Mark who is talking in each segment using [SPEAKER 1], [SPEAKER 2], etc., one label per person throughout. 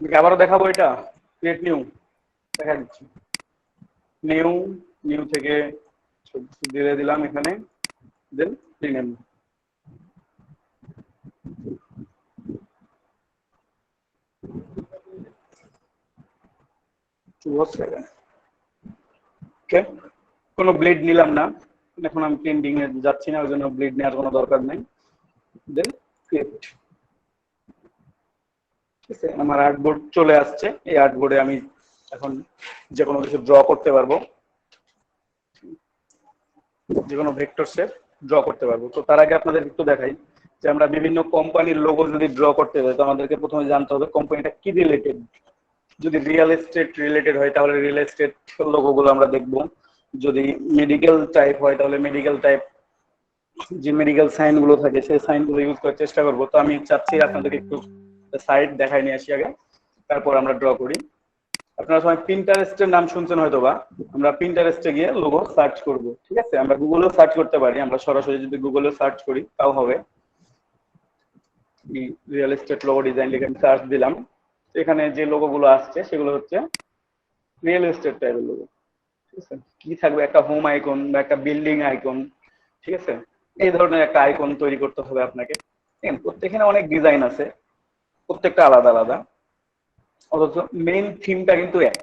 [SPEAKER 1] ওকে, আবারও দেখাবো এটা। ক্রিয়েট নিউ দেখা দিচ্ছি। নিউ নিউ থেকে দিয়ে দিলাম এখানে, দেন রিনেম। ওকে, কোনো ব্লেড নিলাম না, এখন আমি প্রিন্টিং এ যাচ্ছি না, ওই জন্য ব্লেড নেওয়ার কোনো দরকার নেই। দেন ক্রিয়েট। ঠিক আছে, আমার আর্টবোর্ড চলে আসছে। এই আর্টবোর্ডে আমি এখন যে কোনো কিছু ড্র করতে পারবো, যে কোনো ভেক্টর শেপ ড্র করতে পারবো। তো তার আগে আপনাদের একটু দেখাই যে আমরা বিভিন্ন কোম্পানির লোগো যদি ড্র করতে যাই, তো আমাদেরকে প্রথমে জানতে হবে কোম্পানিটা কি রিলেটেড। যদি রিয়েল এস্টেট রিলেটেড হয় তাহলে রিয়েল এস্টেট লোগোগুলো আমরা দেখবো। যদি মেডিকেল টাইপ হয় তাহলে মেডিকেল টাইপ যে মেডিকেল সাইন গুলো থাকে সেই সাইন গুলো ইউজ করার চেষ্টা করবো। তো আমি চাচ্ছি আপনাদেরকে একটু সাইট দেখাই নিয়ে আসি আগে, তারপর আমরা ড্র করি। আপনারা সবাই পিন্টারেস্টের নাম শুনছেন হয়তো বা, আমরা পিন্টারেস্টে গিয়ে লোগো সার্চ করব। ঠিক আছে, আমরা গুগলেও সার্চ করতে পারি, আমরা সরাসরি যদি গুগলে সার্চ করি তাও হবে। রিয়েল এস্টেট লোগো ডিজাইন লিখে সার্চ দিলাম, এখানে যে লোগো গুলো আসছে সেগুলো হচ্ছে রিয়েল এস্টেট টাইপের লোগো। ঠিক আছে, কি থাকবে, একটা হোম আইকন বা একটা বিল্ডিং আইকন। ঠিক আছে, এই ধরনের একটা আইকন তৈরি করতে হবে আপনাকে। এখানে অনেক ডিজাইন আছে, প্রত্যেকটা আলাদা আলাদা, অথচ মেইন থিমটা কিন্তু এক।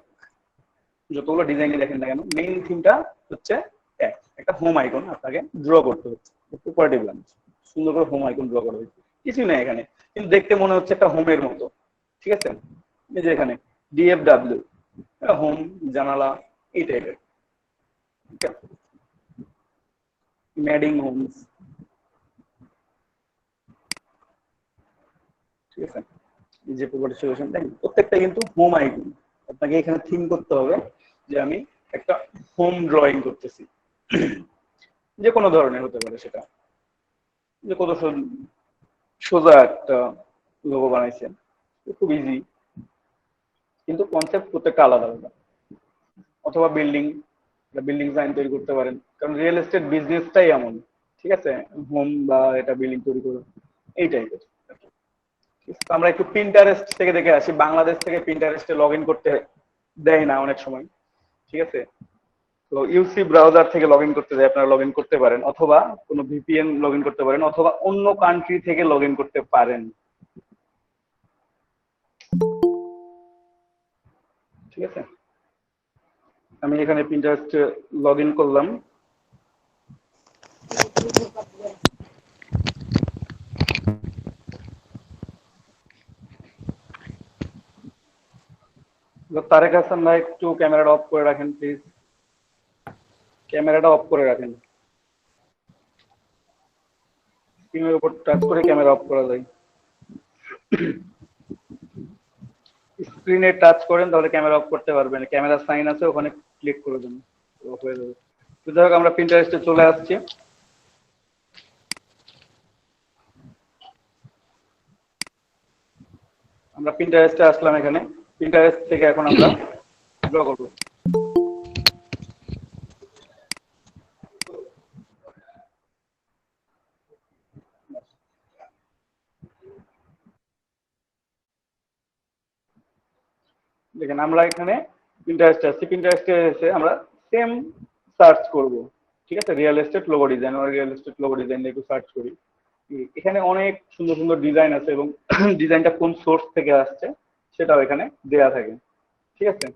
[SPEAKER 1] যতগুলো ডিজাইন দেখেন না কেন, মেইন থিমটা হচ্ছে এক। একটা হোম আইকন আপনাকে ড্র করতে হচ্ছে, উপরে দেখলাম সুন্দর করে হোম আইকন ড্র করা হয়েছে, কিছুই না এখানে, কিন্তু দেখতে মনে হচ্ছে একটা হোমের মতো। ঠিক আছে, এই যে এখানে ডিএফডব্লিউ হোম, জানালা, এই টাইপের ম্যাডিং হোমস। ঠিক আছে, এই যে প্রপার্টি সলিউশন দেখেন প্রত্যেকটা কিন্তু হোম আইকন। আপনাকে এখানে থিম করতে হবে যে আমি একটা হোম ড্রয়িং করতেছি, যে কোনো ধরনের হতে পারে সেটা। যে কত সোজা একটা লোগো বানাইছেন, খুব ইজি, কিন্তু কনসেপ্ট প্রত্যেকটা আলাদা আলাদা। অথবা বিল্ডিং, বিল্ডিং সাইন তৈরি করতে পারেন, কারণ রিয়েল এস্টেট বিজনেসটাই এমন। ঠিক আছে, হোম বা এটা বিল্ডিং তৈরি করো, এই টাইপের। আমরা একটু পিন্টারেস্ট থেকে দেখে আসি। বাংলাদেশ থেকে পিন্টারেস্টে লগ ইন করতে দেয় না অনেক সময়। ঠিক আছে, তো ইউসি ব্রাউজার থেকে লগ ইন করতে দেয়, আপনারা লগ ইন করতে পারেন, অথবা কোনো ভিপিএন লগ ইন করতে পারেন, অথবা অন্য কান্ট্রি থেকে লগ ইন করতে পারেন। ঠিক আছে, আমি এখানে পিন্টারেস্ট লগ ইন করলাম। তারেক হাসান ভাই একটু ক্যামেরাটা অফ করে রাখেন প্লিজ, ক্যামেরাটা অফ করে রাখেন। স্ক্রিনের উপর টাচ করে ক্যামেরা অফ করা যায়, স্ক্রিনে টাচ করেন তাহলে ক্যামেরা অফ করতে পারবেন। ক্যামেরা সাইন আছে ওখানে ক্লিক করে দেন, হয়ে যাবে। তো যাই হোক, আমরা পিন্টারেস্টে চলে আসছি। আমরা পিন্টারেস্টে আসলাম, এখানে পিন্টারেস্ট থেকে এখন আমরা ড্র করব। দেখেন আমরা এখানে পিন্টারেস্টে আসছি, পিন্টারেস্টে এসে আমরা সেম সার্চ করব। ঠিক আছে, রিয়েল এস্টেট লোগো ডিজাইন, আমরা রিয়েল এস্টেট লোগো ডিজাইন একটু সার্চ করি। এখানে অনেক সুন্দর সুন্দর ডিজাইন আছে এবং ডিজাইনটা কোন সোর্স থেকে আসছে সেটাও এখানে দেয়া থাকে। ঠিক আছে,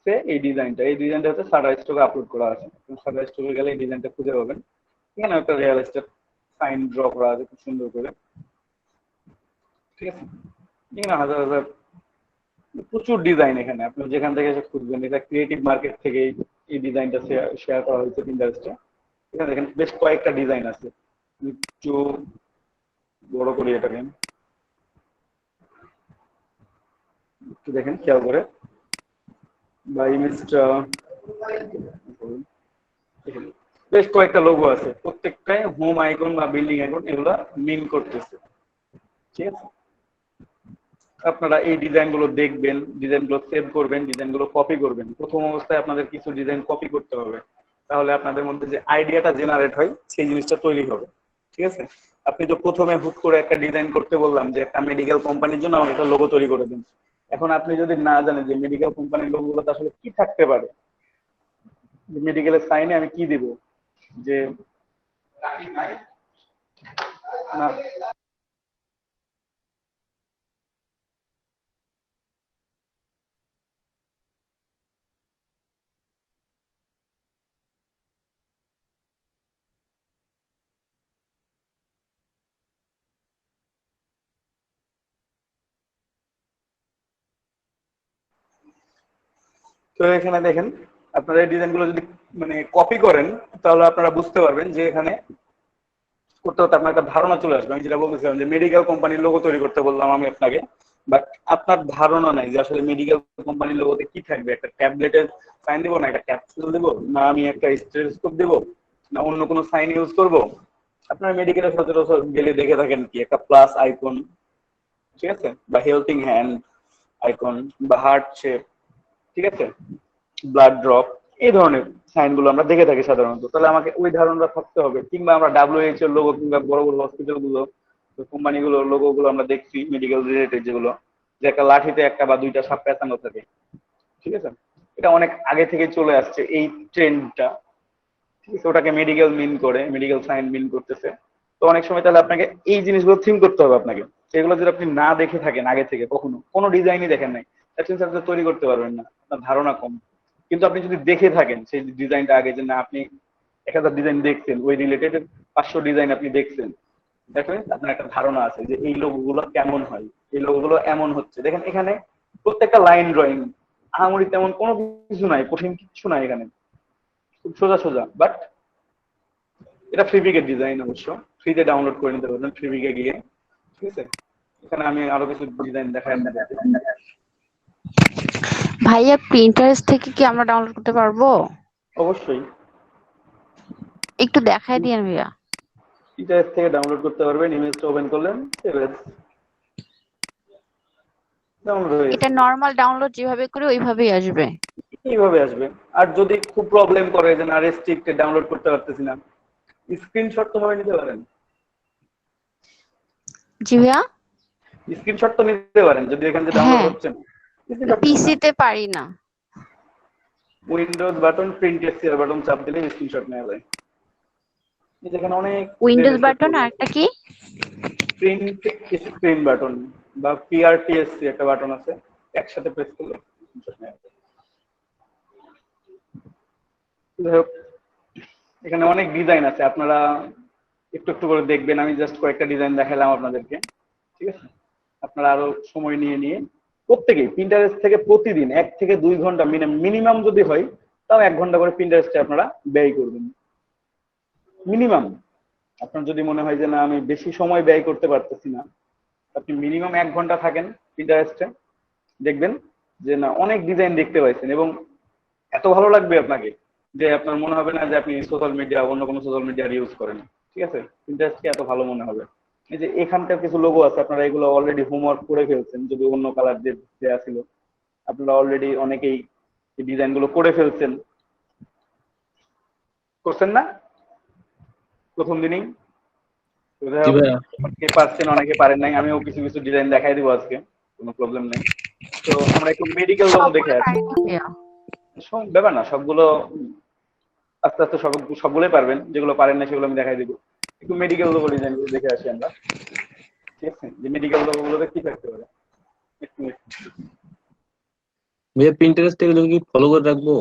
[SPEAKER 1] সে এই ডিজাইনটা হচ্ছে শাটারস্টকে আপলোড করা আছে, শাটারস্টকে গেলে এই ডিজাইনটা খুঁজে পাবেন। এখানে একটা রিয়েল এস্টেট সাইন ড্র করা আছে খুব সুন্দর করে। ঠিক আছে, এখানে হাজার হাজার প্রচুর ডিজাইন, এখানে আপনি যেখান থেকে এসে খুঁজবেন। এটা ক্রিয়েটিভ মার্কেট থেকে এই ডিজাইনটা শেয়ার করা হয়েছে পিন্টারেস্টে। এখানে দেখেন বেশ কয়েকটা ডিজাইন আছে, একটু বড় করি এটাকে, একটু দেখেন খেয়াল করে বা ইমেজটা। বেশ কয়েকটা লোগো আছে, প্রত্যেকটাই হোম আইকন বা বিল্ডিং আইকন, এগুলা মিন করতেছে। ঠিক আছে, আপনারা এই ডিজাইনগুলো দেখবেন, ডিজাইনগুলো সেভ করবেন, ডিজাইনগুলো কপি করবেন। প্রথম অবস্থায় আপনাদের কিছু ডিজাইন কপি করতে হবে, তাহলে আপনাদের মধ্যে যে আইডিয়াটা জেনারেট হয় সেই জিনিসটা তৈরি হবে। ঠিক আছে, আপনি তো প্রথমে হুট করে একটা ডিজাইন করতে বললাম যে একটা মেডিকেল কোম্পানির জন্য আমাকে একটা লোগো তৈরি করে দিন। এখন আপনি যদি না জানেন যে মেডিকেল কোম্পানির লোগোগুলোতে আসলে কি থাকতে পারে, মেডিকেলের সাইনে আমি কি দিব, যে না, তো এখানে দেখেন, আপনারা এই ডিজাইনগুলো যদি মানে কপি করেন তাহলে আপনারা বুঝতে পারবেন যে এখানে করতে করতে আপনার একটা ধারণা চলে আসবে। আমি যেটা বলতেছিলাম যে মেডিকেল কোম্পানির লোগো তৈরি করতে বললাম আমি আপনাকে, বাট আপনার ধারণা নাই যে আসলে মেডিকেল কোম্পানির লোগোতে কি থাকবে। একটা ট্যাবলেটের সাইন দিব, না একটা ক্যাপসুল দিব, না আমি একটা স্টেথোস্কোপ দিব, না অন্য কোনো সাইন ইউজ করব। আপনার মেডিকেলের সচরাচর গেলে দেখে থাকেন কি একটা প্লাস আইকন, ঠিক আছে, বা হেল্পিং হ্যান্ড আইকন, বা হার্ট শেপ, ঠিক আছে, ব্লাড ড্রপ, এই ধরনের সাইন গুলো আমরা দেখে থাকি সাধারণত। তাহলে আমাকে ওই ধারণাটা থাকতে হবে। কিংবা আমরা WHO এর লোগো, কিংবা বড় বড় হসপিটাল গুলো, কোম্পানি গুলোর লোগো গুলো আমরা দেখছি মেডিকেল রিলেটেড যেগুলো, যে একটা লাঠিতে একটা বা দুইটা সাপ পেঁচানো থাকে, ঠিক আছে। এটা অনেক আগে থেকে চলে আসছে এই ট্রেন্ডটা, ঠিক আছে। ওটাকে মেডিকেল মিন করে, মেডিকেল সাইন মিন করতেছে। তো অনেক সময় তাহলে আপনাকে এই জিনিসগুলো থিম করতে হবে আপনাকে। সেগুলো যদি আপনি না দেখে থাকেন আগে থেকে, কখনো কোনো ডিজাইনই দেখেন নাই, তাহলে আপনি তৈরি করতে পারবেন না, আপনার ধারণা কম। কিন্তু আপনি যদি দেখে থাকেন সেই ডিজাইনটা আগে, যে না আপনি 1000 ডিজাইন দেখছেন, ওই রিলেটেড 500 ডিজাইন আপনি দেখছেন, দেখবেন আপনার একটা ধারণা আছে যে এই লোগোগুলো কেমন হয়, এই লোগোগুলো এমন হচ্ছে। দেখেন এখানে প্রত্যেকটা লাইন ড্রয়িং, আহামরি তেমন কোনো কিছু নাই, কঠিন কিছু নাই এখানে, খুব সোজা সোজা। বাট এটা ফ্রিবিকের ডিজাইন, অবশ্য ফ্রিতে ডাউনলোড করে নিতে পারবেন ফ্রিবিকে গিয়ে, ঠিক আছে। এখানে আমি আরো কিছু ডিজাইন দেখাই আপনাদের।
[SPEAKER 2] ভাইয়া প্রিন্টারেস্ট থেকে কি আমরা ডাউনলোড করতে পারবো?
[SPEAKER 1] অবশ্যই
[SPEAKER 2] একটু দেখাই দিয়েন ভাইয়া।
[SPEAKER 1] পিটারেস থেকে ডাউনলোড করতে পারবেন। ইমেজটা ওপেন করলেন, ডাউনলোড হয়ে
[SPEAKER 2] এটা
[SPEAKER 1] গেছে।
[SPEAKER 2] নর্মাল ডাউনলোড যেভাবে করি ওইভাবেই আসবে?
[SPEAKER 1] এইভাবে আসবে। আর যদি খুব প্রবলেম করে যে না রেস্ট্রিক্টেড, ডাউনলোড করতে পারতেছি না, স্ক্রিনশট তো ভাবে নিতে পারেন।
[SPEAKER 2] জি ভাইয়া।
[SPEAKER 1] স্ক্রিনশট তো নিতে পারেন যদি এখানে যে ডাউনলোড
[SPEAKER 2] হ্যাঁ,
[SPEAKER 1] হচ্ছে না, স্ক্রিনশট নেন না।
[SPEAKER 2] পিসিতে পারি না।
[SPEAKER 1] উইন্ডোজ বাটন, প্রিন্ট এক্সিআর বাটন চাপ দিলে স্ক্রিনশট নেওয়া যায়। এই যেখানে অনেক
[SPEAKER 2] উইন্ডোজ
[SPEAKER 1] ডিজাইনের সেট
[SPEAKER 2] বাটন
[SPEAKER 1] তৈরি
[SPEAKER 2] আর
[SPEAKER 1] আছে।
[SPEAKER 2] একটা কি?
[SPEAKER 1] প্রিন্ট স্ক্রিন বাটন বা পিআরটিএসসি একটা বাটন আছে, একসাথে প্রেস করলে screenshot নেওয়া যায়। যাই হোক, এখানে অনেক ডিজাইন আছে, আপনারা একটু একটু করে দেখবেন। আমি জাস্ট কয়েকটা ডিজাইন দেখালাম আপনাদেরকে, ঠিক আছে। আপনারা আরো সময় নিয়ে নিয়ে প্রত্যেকেই পিন্টারেস্ট থেকে প্রতিদিন 1 থেকে 2 ঘন্টা মিনিমাম যদি হয়, তাও 1 ঘন্টা করে পিন্টারেস্টে আপনারা ব্যয় করবেন মিনিমাম। আপনার যদি মনে হয় যে না আমি বেশি সময় ব্যয় করতে পারতেছি না, আপনি মিনিমাম 1 ঘন্টা থাকেন পিন্টারেস্টে, দেখবেন যে না অনেক ডিজাইন দেখতে পাইছেন, এবং এত ভালো লাগবে আপনাকে যে আপনার মনে হবে না যে আপনি সোশ্যাল মিডিয়া, অন্য কোনো সোশ্যাল মিডিয়ার ইউজ করেন, ঠিক আছে। পিন্টারেস্টকে এত ভালো মনে হবে। এই যে এখানকার কিছু লোগো আছে, আপনারা এগুলো অলরেডি হোমওয়ার্ক করে ফেলছেন, যদি অন্য কালার যে দেওয়া ছিল, আপনারা অলরেডি অনেকেই এই ডিজাইন গুলো করে ফেলছেন, করছেন না প্রথম দিনেই?
[SPEAKER 3] জি ভাইয়া।
[SPEAKER 1] অনেকে পারছেন, অনেকে পারেন নাই। আমিও কিছু কিছু ডিজাইন দেখাই দিব আজকে, কোনো প্রবলেম নেই। তো আমরা একটু মেডিকেল লোগো দেখে
[SPEAKER 2] সবগুলো
[SPEAKER 1] আসি।
[SPEAKER 2] পারি না ভাইয়া।
[SPEAKER 1] সব ব্যাপার না, সবগুলো আস্তে আস্তে সবগুলোই পারবেন। যেগুলো পারেন না সেগুলো আমি দেখাই দিব। একটু মেডিকেল লোগো ডিজাইন গুলো দেখে আসি আমরা, ঠিক আছে, যে মেডিকেল লোগো গুলোতে কি থাকতে পারে। এক মিনিট।
[SPEAKER 3] ভাইয়া প্রিন্টারেস্ট এগুলো কি ফলো করে রাখবো?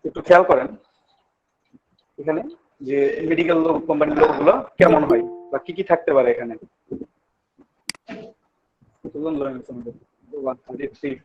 [SPEAKER 1] একটু খেয়াল করেন এখানে যে মেডিকেল কোম্পানির লোগো গুলো কেমন হয় বা কি কি থাকতে পারে এখানে। কতজন লোক আছে আমাদের? 1 2 3।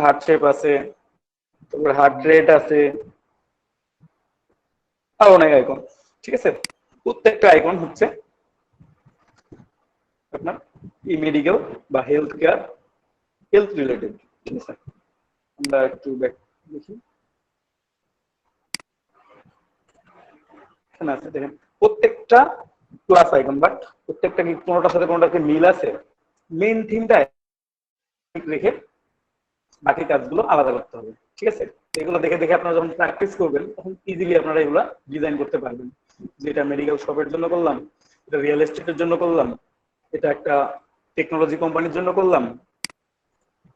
[SPEAKER 1] হার্ট শেপ আছে, তারপরে হার্ট রেট আছে, আর অনেক আইকন। ঠিক আছে, প্রত্যেকটা আইকন হচ্ছে আপনার ই মেডিকেল বা হেলথ কেয়ার, হেলথ রিলেটেড। ঠিক আছে, আমরা একটু ব্যাক দেখি। এখানে আছে দেখেন প্রত্যেকটা ক্লাস আইকন, বাট প্রত্যেকটা কি কোনোটার সাথে কোনোটাকে মিল আছে? মেইন থিমটা রেখে বাকি কাজগুলো আলাদা করতে হবে। ঠিক আছে, এগুলো দেখে দেখে আপনারা যখন প্র্যাকটিস করবেন তখন ইজিলি আপনারা এগুলা ডিজাইন করতে পারবেন। যেটা মেডিকেল শপের জন্য করলাম, এটা রিয়েল এস্টেটের জন্য করলাম, এটা একটা টেকনোলজি কোম্পানির জন্য করলাম,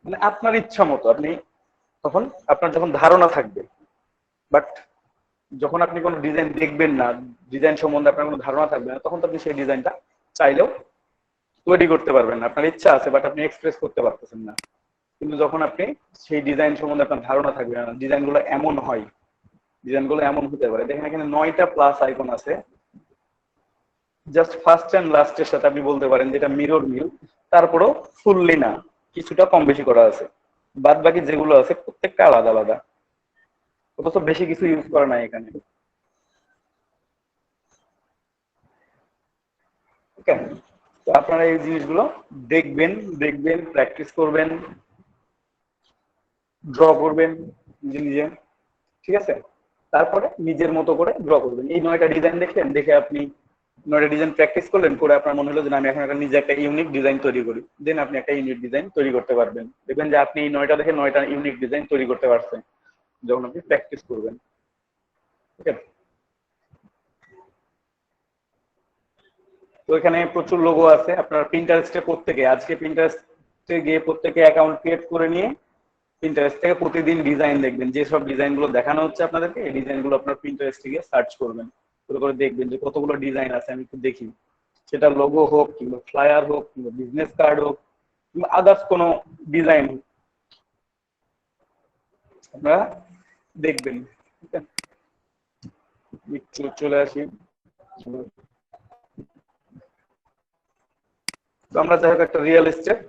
[SPEAKER 1] মানে আপনার ইচ্ছা মতো আপনি তখন আপনার যখন ধারণা থাকবে, বাট যখন আপনি কোনো ডিজাইন দেখবেন না, ডিজাইন সম্বন্ধে আপনার কোনো ধারণা থাকবে না, তখন তো আপনি সেই ডিজাইনটা চাইলেও তৈরি করতে পারবেন না। আপনার ইচ্ছা আছে বাট আপনি এক্সপ্রেস করতে পারতেছেন না। কিন্তু যখন আপনি সেই ডিজাইন সম্বন্ধে আপনার ধারণা থাকবে না, ডিজাইনগুলো এমন হয়, ডিজাইনগুলো এমন হতে পারে। দেখেন এখানে 9টা প্লাস আইকন আছে, জাস্ট ফার্স্ট এন্ড লাস্টের সাথে আপনি বলতে পারেন যেটা মিরর মিল, তারপরেও ফুললি না, কিছুটা কম বেশি করা আছে। বাদ বাকি যেগুলো আছে প্রত্যেকটা আলাদা আলাদা, অথচ বেশি কিছু ইউজ করা নাই এখানে। ওকে, তো আপনারা এই জিনিসগুলো দেখবেন, দেখবেন, প্র্যাকটিস করবেন, ড্র করবেন নিজে নিজে। ঠিক আছে, তারপরে নিজের মতো করে ড্র করবেন। এই 9টা ডিজাইন দেখলেন, দেখে আপনি 9টা ডিজাইন প্র্যাকটিস করলেন, করে আপনার মনে হলো যে আমি এখন একটা নিজে একটা ইউনিক ডিজাইন তৈরি করি, দেন আপনি একটা ইউনিক ডিজাইন তৈরি করতে পারবেন। দেখবেন যে আপনি এই 9টা দেখে 9টা ইউনিক ডিজাইন তৈরি করতে পারছেন যখন আপনি প্র্যাকটিস করবেন। ঠিক আছে, তো এখানে প্রচুর লোগো আছে। আপনার পিন্টারেস্টে প্রত্যেকে আজকে পিন্টারেস্টে গিয়ে প্রত্যেকে অ্যাকাউন্ট ক্রিয়েট করে নিয়ে পিন্টারেস্ট থেকে প্রতিদিন ডিজাইন দেখবেন। যেসব ডিজাইনগুলো দেখানো হচ্ছে আপনাদেরকে, এই ডিজাইনগুলো আপনার পিন্টারেস্টে গিয়ে সার্চ করবেন, করে দেখবেন যে কতগুলো ডিজাইন আছে আমি একটু দেখি। সেটা লোগো হোক, কিংবা ফ্লায়ার হোক, কিংবা বিজনেস কার্ড হোক, কিংবা আদার্স কোনো ডিজাইন হোক, আপনারা দেখবেন। ঠিক আছে, একটু চলে আসি। তো আমরা যাই হোক একটা রিয়েল এস্টেট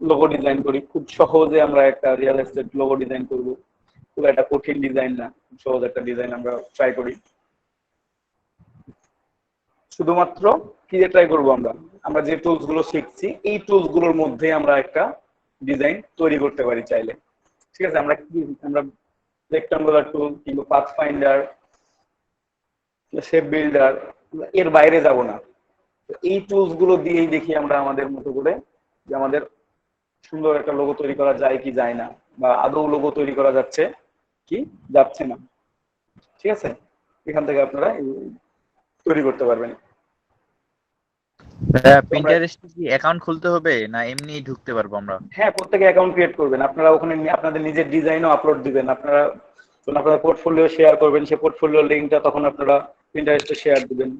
[SPEAKER 1] লোগো ডিজাইন করি, খুব সহজে আমরা একটা রিয়েল এস্টেট লোগো ডিজাইন করব। খুব একটা কঠিন ডিজাইন না, খুব সহজ একটা ডিজাইন আমরা ট্রাই করি। শুধুমাত্র কি দিয়ে ট্রাই করবো? আমরা আমরা যে টুলস গুলো শিখছি এই টুলস গুলোর মধ্যে আমরা একটা ডিজাইন তৈরি করতে পারি চাইলে। ঠিক আছে, আমরা রেক্টাঙ্গুলার টুল কিংবা পাথ ফাইন্ডার, শেপ বিল্ডার, এর বাইরে যাব না। এই টুলস গুলো দিয়েই দেখি আমরা আমাদের মতো করে যে আমাদের সুন্দর একটা লোগো তৈরি করা যায় কি যায় না, বা আদৌ লোগো তৈরি করা যাচ্ছে কি যাচ্ছে না। ঠিক আছে, এখান থেকে আপনারা তৈরি করতে পারবেন।
[SPEAKER 4] পিন্টারেস্টে কি অ্যাকাউন্ট খুলতে হবে না এমনি ঢুকতে পারবো আমরা?
[SPEAKER 1] হ্যাঁ, প্রত্যেকে অ্যাকাউন্ট ক্রিয়েট করবেন। আপনারা ওখানে আপনাদের নিজের ডিজাইনও আপলোড দিবেন। আপনারা যখন আপনারা পোর্টফোলিও শেয়ার করবেন, সেই পোর্টফোলিও লিংকটা তখন আপনারা পিন্টারেস্টে শেয়ার দিবেন।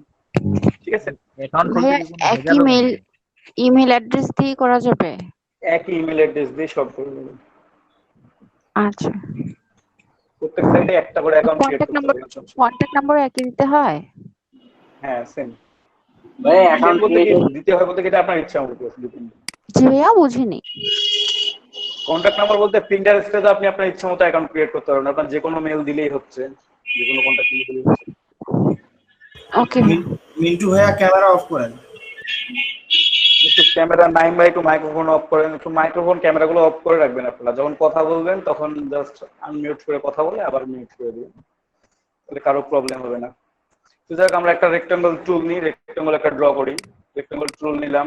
[SPEAKER 1] ঠিক আছে,
[SPEAKER 4] অ্যাকাউন্ট খুলতে
[SPEAKER 2] ভাইয়া
[SPEAKER 4] কি কোনো
[SPEAKER 2] এক
[SPEAKER 4] ভেজাল হবে নাকি?
[SPEAKER 2] ইমেল অ্যাড্রেস দিয়ে করা যাবে?
[SPEAKER 1] একই ইমেল অ্যাড্রেস দিয়ে সব করে দেবেন।
[SPEAKER 2] আচ্ছা,
[SPEAKER 1] প্রত্যেক সাইডে একটা করে অ্যাকাউন্ট ক্রিয়েট করতে হবে।
[SPEAKER 2] কন্ট্যাক্ট নাম্বার একই দিতে হয়?
[SPEAKER 1] হ্যাঁ, সেম।
[SPEAKER 3] ভাই অ্যাকাউন্ট
[SPEAKER 1] দিতে হয় বলতে এটা আপনার ইচ্ছা মতো দিবেন।
[SPEAKER 2] জি ভাইয়া, বুঝিনি।
[SPEAKER 1] কন্ট্যাক্ট নাম্বার বলতে পিন্টারেস্টে তো আপনি আপনার ইচ্ছা মতো অ্যাকাউন্ট ক্রিয়েট করতে পারবেন। আপনার যে কোনো মেল দিলেই হচ্ছে, যে কোনো কন্ট্যাক্ট নাম্বার দিলেই হচ্ছে।
[SPEAKER 2] ওকে,
[SPEAKER 5] মিন্টু ভাইয়া ক্যামেরা অফ করেন।
[SPEAKER 1] একটু ক্যামেরা নাইম ভাই একটু মাইক্রোফোন অফ করেন, একটু মাইক্রোফোন ক্যামেরাগুলো অফ করে রাখবেন। আপনারা যখন কথা বলবেন তখন জাস্ট আনমিউট করে কথা বলে আবার মিউট করে দিবেন, তাহলে কারো প্রবলেম হবে না। তো যাক, আমরা একটা রেক্টাঙ্গল টুল নিই, রেক্টাঙ্গল একটা ড্র করি। রেক্টাঙ্গল টুল নিলাম,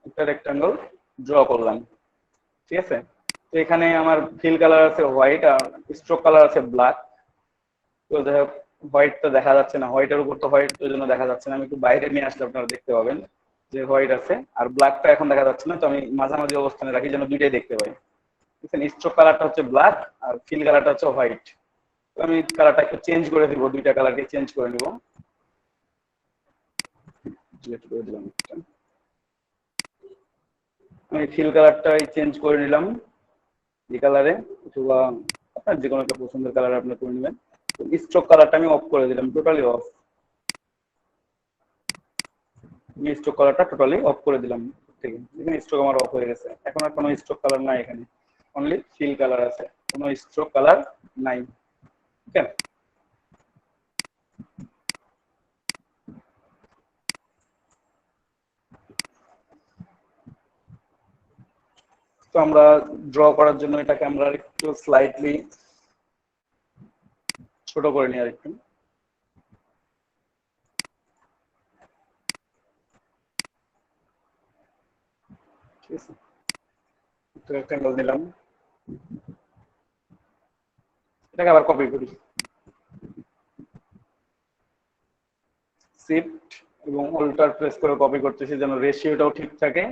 [SPEAKER 1] একটা রেক্টাঙ্গল ড্র করলাম। ঠিক আছে, তো এখানে আমার ফিল কালার আছে হোয়াইট আর স্ট্রোক কালার আছে ব্ল্যাক। তো যাই হোক, হোয়াইটটা দেখা যাচ্ছে না, হোয়াইটের উপর তো হোয়াইট ওই জন্য দেখা যাচ্ছে না। আমি একটু বাইরে নিয়ে আসলে আপনারা দেখতে পাবেন যে হোয়াইট আছে, আর ব্ল্যাকটা এখন দেখা যাচ্ছে না। তো আমি মাঝামাঝি অবস্থানে রাখি যেন দুইটাই দেখতে পাই। স্ট্রোক কালারটা হচ্ছে ব্ল্যাক আর ফিল কালারটা হচ্ছে হোয়াইট। তো আমি কালারটা একটু চেঞ্জ করে দিব, দুইটা কালারকে চেঞ্জ করে নিব। আমি ফিল কালারটাই চেঞ্জ করে নিলাম এই কালারে, অথবা আপনার যে কোনো একটা পছন্দের কালার আপনি করে নেবেন। স্ট্রোক কালারটা আমি অফ করে দিলাম, টোটালি অফ। স্ট্রোক কালারটা টোটালি অফ করে দিলাম। থেকে। এখানে স্ট্রোক আমার অফ হয়ে গেছে, এখন আর কোনো স্ট্রোক কালার নাই, এখানে অনলি ফিল কালার আছে, কোনো স্ট্রোক কালার নাই। ঠিক আছে, তো আমরা ড্র করার জন্য এটাকে আমরা একটু স্লাইটলি ছোট করে নিই আরেকটু। ঠিক আছে, রেক্টেঙ্গল দিলাম, এটাকে আবার কপি করি, শিফট এবং অল্টার প্রেস করে কপি করতেছি যেন রেশিওটাও ঠিক থাকে,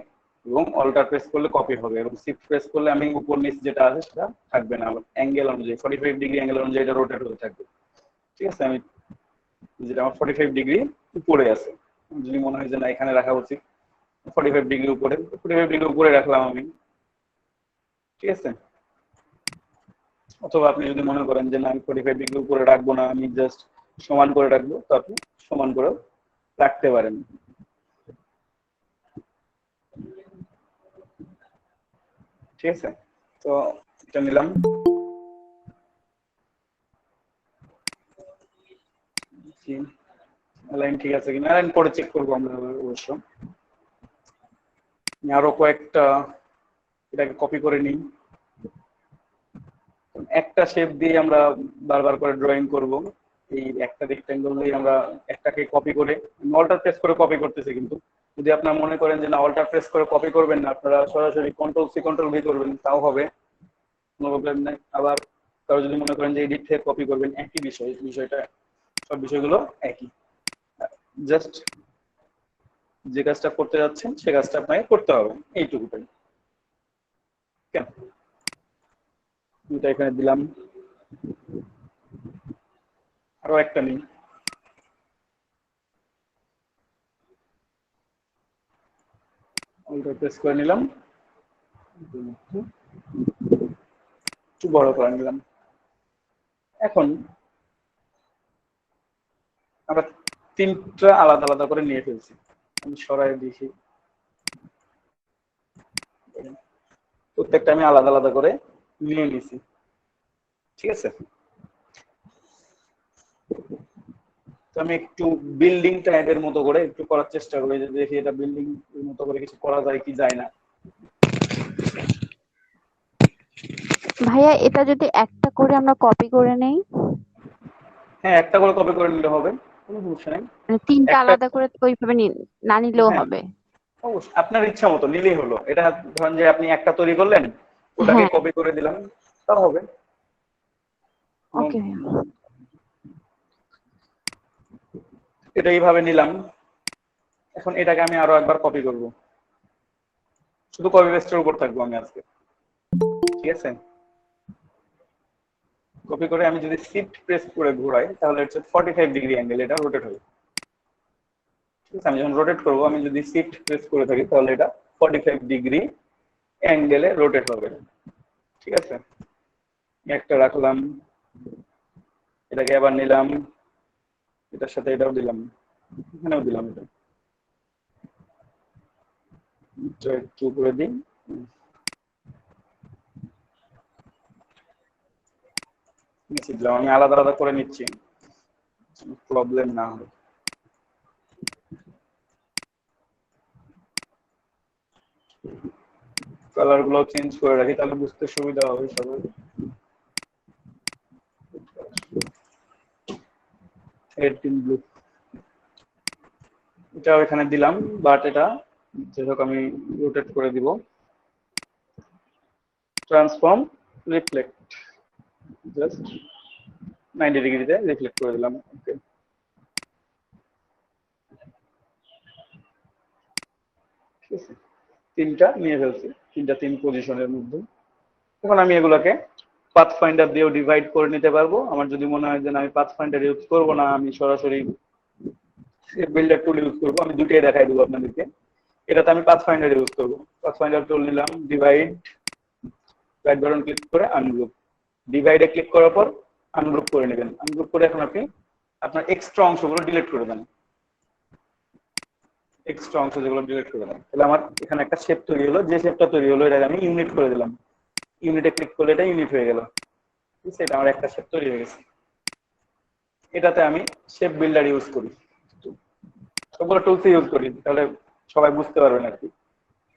[SPEAKER 1] এবং অল্টার প্রেস করলে কপি হবে, এবং শিফট প্রেস করলে আমি উপর নিচ যেটা আছে সেটা থাকবে না, অ্যাঙ্গেল অনুযায়ী 45 ডিগ্রি অ্যাঙ্গেল অনুযায়ী এটা রোটেট হতে থাকবে। ঠিক আছে, আমি যেটা আমার 45 ডিগ্রি উপরে আছে, যদি মনে হয় যে না এখানে রাখা উচিত 45 ডিগ্রি উপরে, 45 ডিগ্রি উপরে রাখলাম আমি। ঠিক আছে, অথবা আপনি যদি মনে করেন যে না আমি 45 ডিগ্রি উপরে রাখবো না, আমি জাস্ট সমান করে রাখবো, তো আপনি সমান করে রাখতে পারেন। ঠিক আছে, তো এটা নিলাম, লাইন ঠিক আছে কিনা লাইন পরে চেক করবো আমরা অবশ্য। আরো কয়েকটা এটাকে কপি করে নিই, একটা শেপ দিয়ে আমরা বারবার করে ড্রয়িং করব, এই একটা রেক্ট্যাঙ্গল দিয়ে আমরা একটাকে কপি করে অল্টার প্রেস করে কপি করতেছি, কিন্তু যদি আপনারা মনে করেন যে না অল্টার প্রেস করে কপি করবেন না, আপনারা সরাসরি কন্ট্রোল সি কন্ট্রোল ভি করবেন, তাও হবে, কোনো প্রবলেম নাই। আবার কারো যদি মনে করেন যে এডিট থেকে কপি করবেন, একই বিষয়, বিষয়টা সব বিষয়গুলো একই, জাস্ট যে কাজটা করতে যাচ্ছেন সে কাজটা আপনাকে করতে হবে, এইটুকুটাই। কেন এটা এখানে দিলাম, আরো একটা নিই, অল্টার প্রেস করে নিলাম, একটু বড় করে নিলাম। এখন আমরা তিনটা আলাদা আলাদা করে নিয়ে ফেলছি, আমি সরাই দেখি, প্রত্যেকটা আমি আলাদা আলাদা করে নিয়ে নিছি। ঠিক আছে, তো আমি একটু বিল্ডিং টাইপের মতো করে একটু করার চেষ্টা করি, যে দেখি এটা বিল্ডিং এর মতো করে কিছু করা যায় কি যায় না।
[SPEAKER 2] ভাইয়া এটা যদি একটা করে আমরা কপি করে নেই,
[SPEAKER 1] হ্যাঁ, একটা করে কপি করে নিলে হবে, কোনো সমস্যা নেই।
[SPEAKER 2] মানে তিনটা
[SPEAKER 1] একটা,
[SPEAKER 2] আলাদা করে তো ওইভাবে না নিলেও
[SPEAKER 1] হ্যাঁ
[SPEAKER 2] হবে।
[SPEAKER 1] অবশ্যই আপনার ইচ্ছা মতো নিলেই হলো। এটা ধরেন যে আপনি একটা তৈরি করলেন, ওটাকে
[SPEAKER 2] হ্যাঁ,
[SPEAKER 1] কপি করে দিলাম, তাও হবে।
[SPEAKER 2] ওকে।
[SPEAKER 1] এটা এইভাবে নিলাম, এখন এটাকে আমি আরো একবার কপি করব, শুধু কপি পেস্টের উপর থাকবো আমি আজকে। ঠিক আছে, কপি করে আমি যদি শিফট প্রেস করে ঘোরাই তাহলে হচ্ছে 45 ডিগ্রি অ্যাঙ্গেল এটা রোটেট হবে। ঠিক আছে, আমি যখন রোটেট করবো, আমি যদি শিফট প্রেস করে থাকি তাহলে এটা 45 ডিগ্রি অ্যাঙ্গেলে রোটেট হবে। ঠিক আছে, একটা রাখলাম, এটাকে আবার নিলাম, এটার সাথে এটাও দিলাম, এখানেও দিলাম, এটা একটু করে দিই, নিচে দিলাম, আমি আলাদা আলাদা করে নিচ্ছি, প্রবলেম না হয়। কালার গুলো চেঞ্জ করে রাখি, তাহলে বুঝতে সুবিধা হবে সবার। ব্লু এটাও এখানে দিলাম, বাট এটা যেহেতু আমি রোটেট করে দিব, ট্রান্সফর্ম রিফ্লেক্ট, জাস্ট 90 ডিগ্রিতে রিফ্লেক্ট করে দিলাম। ওকে, ঠিক আছে, তিনটা নিয়ে ফেলছি, তিন পজিশনের মধ্যে। এখন আমি এগুলোকে পাথফাইন্ডার দিয়েও ডিভাইড করে নিতে পারবো। আমার যদি মনে হয় যে আমি পাথফাইন্ডার ইউজ করবো না, আমি সরাসরি বিল্ডার টুল ইউজ করবো, আমি দুটোই দেখাই দেবো আপনাদেরকে। এটাতে আমি পাথফাইন্ডার ইউজ করবো, পাথফাইন্ডার টুল নিলাম, ডিভাইড, রাইট বাটন ক্লিক করে আনগ্রুপ, ডিভাইডে ক্লিক করার পর আনগ্রুপ করে নেবেন। আনগ্রুপ করে এখন আপনি আপনার এক্সট্রা অংশগুলো ডিলিট করে দেন, এক্সট্রা অংশ যেগুলো ডিলিট করে দিলাম, তাহলে আমার এখানে একটা শেপ তৈরি হলো। যে শেপটা তৈরি হলো এটাকে আমি ইউনিট করে দিলাম, ইউনিটে ক্লিক করলে এটা ইউনিট হয়ে গেল। ঠিক আছে, এটা আমার একটা শেপ তৈরি হয়ে গেছে। এটাতে আমি শেপ বিল্ডার ইউজ করি, সবগুলো টুলস ইউজ করি, তাহলে সবাই বুঝতে পারবেন আর কি।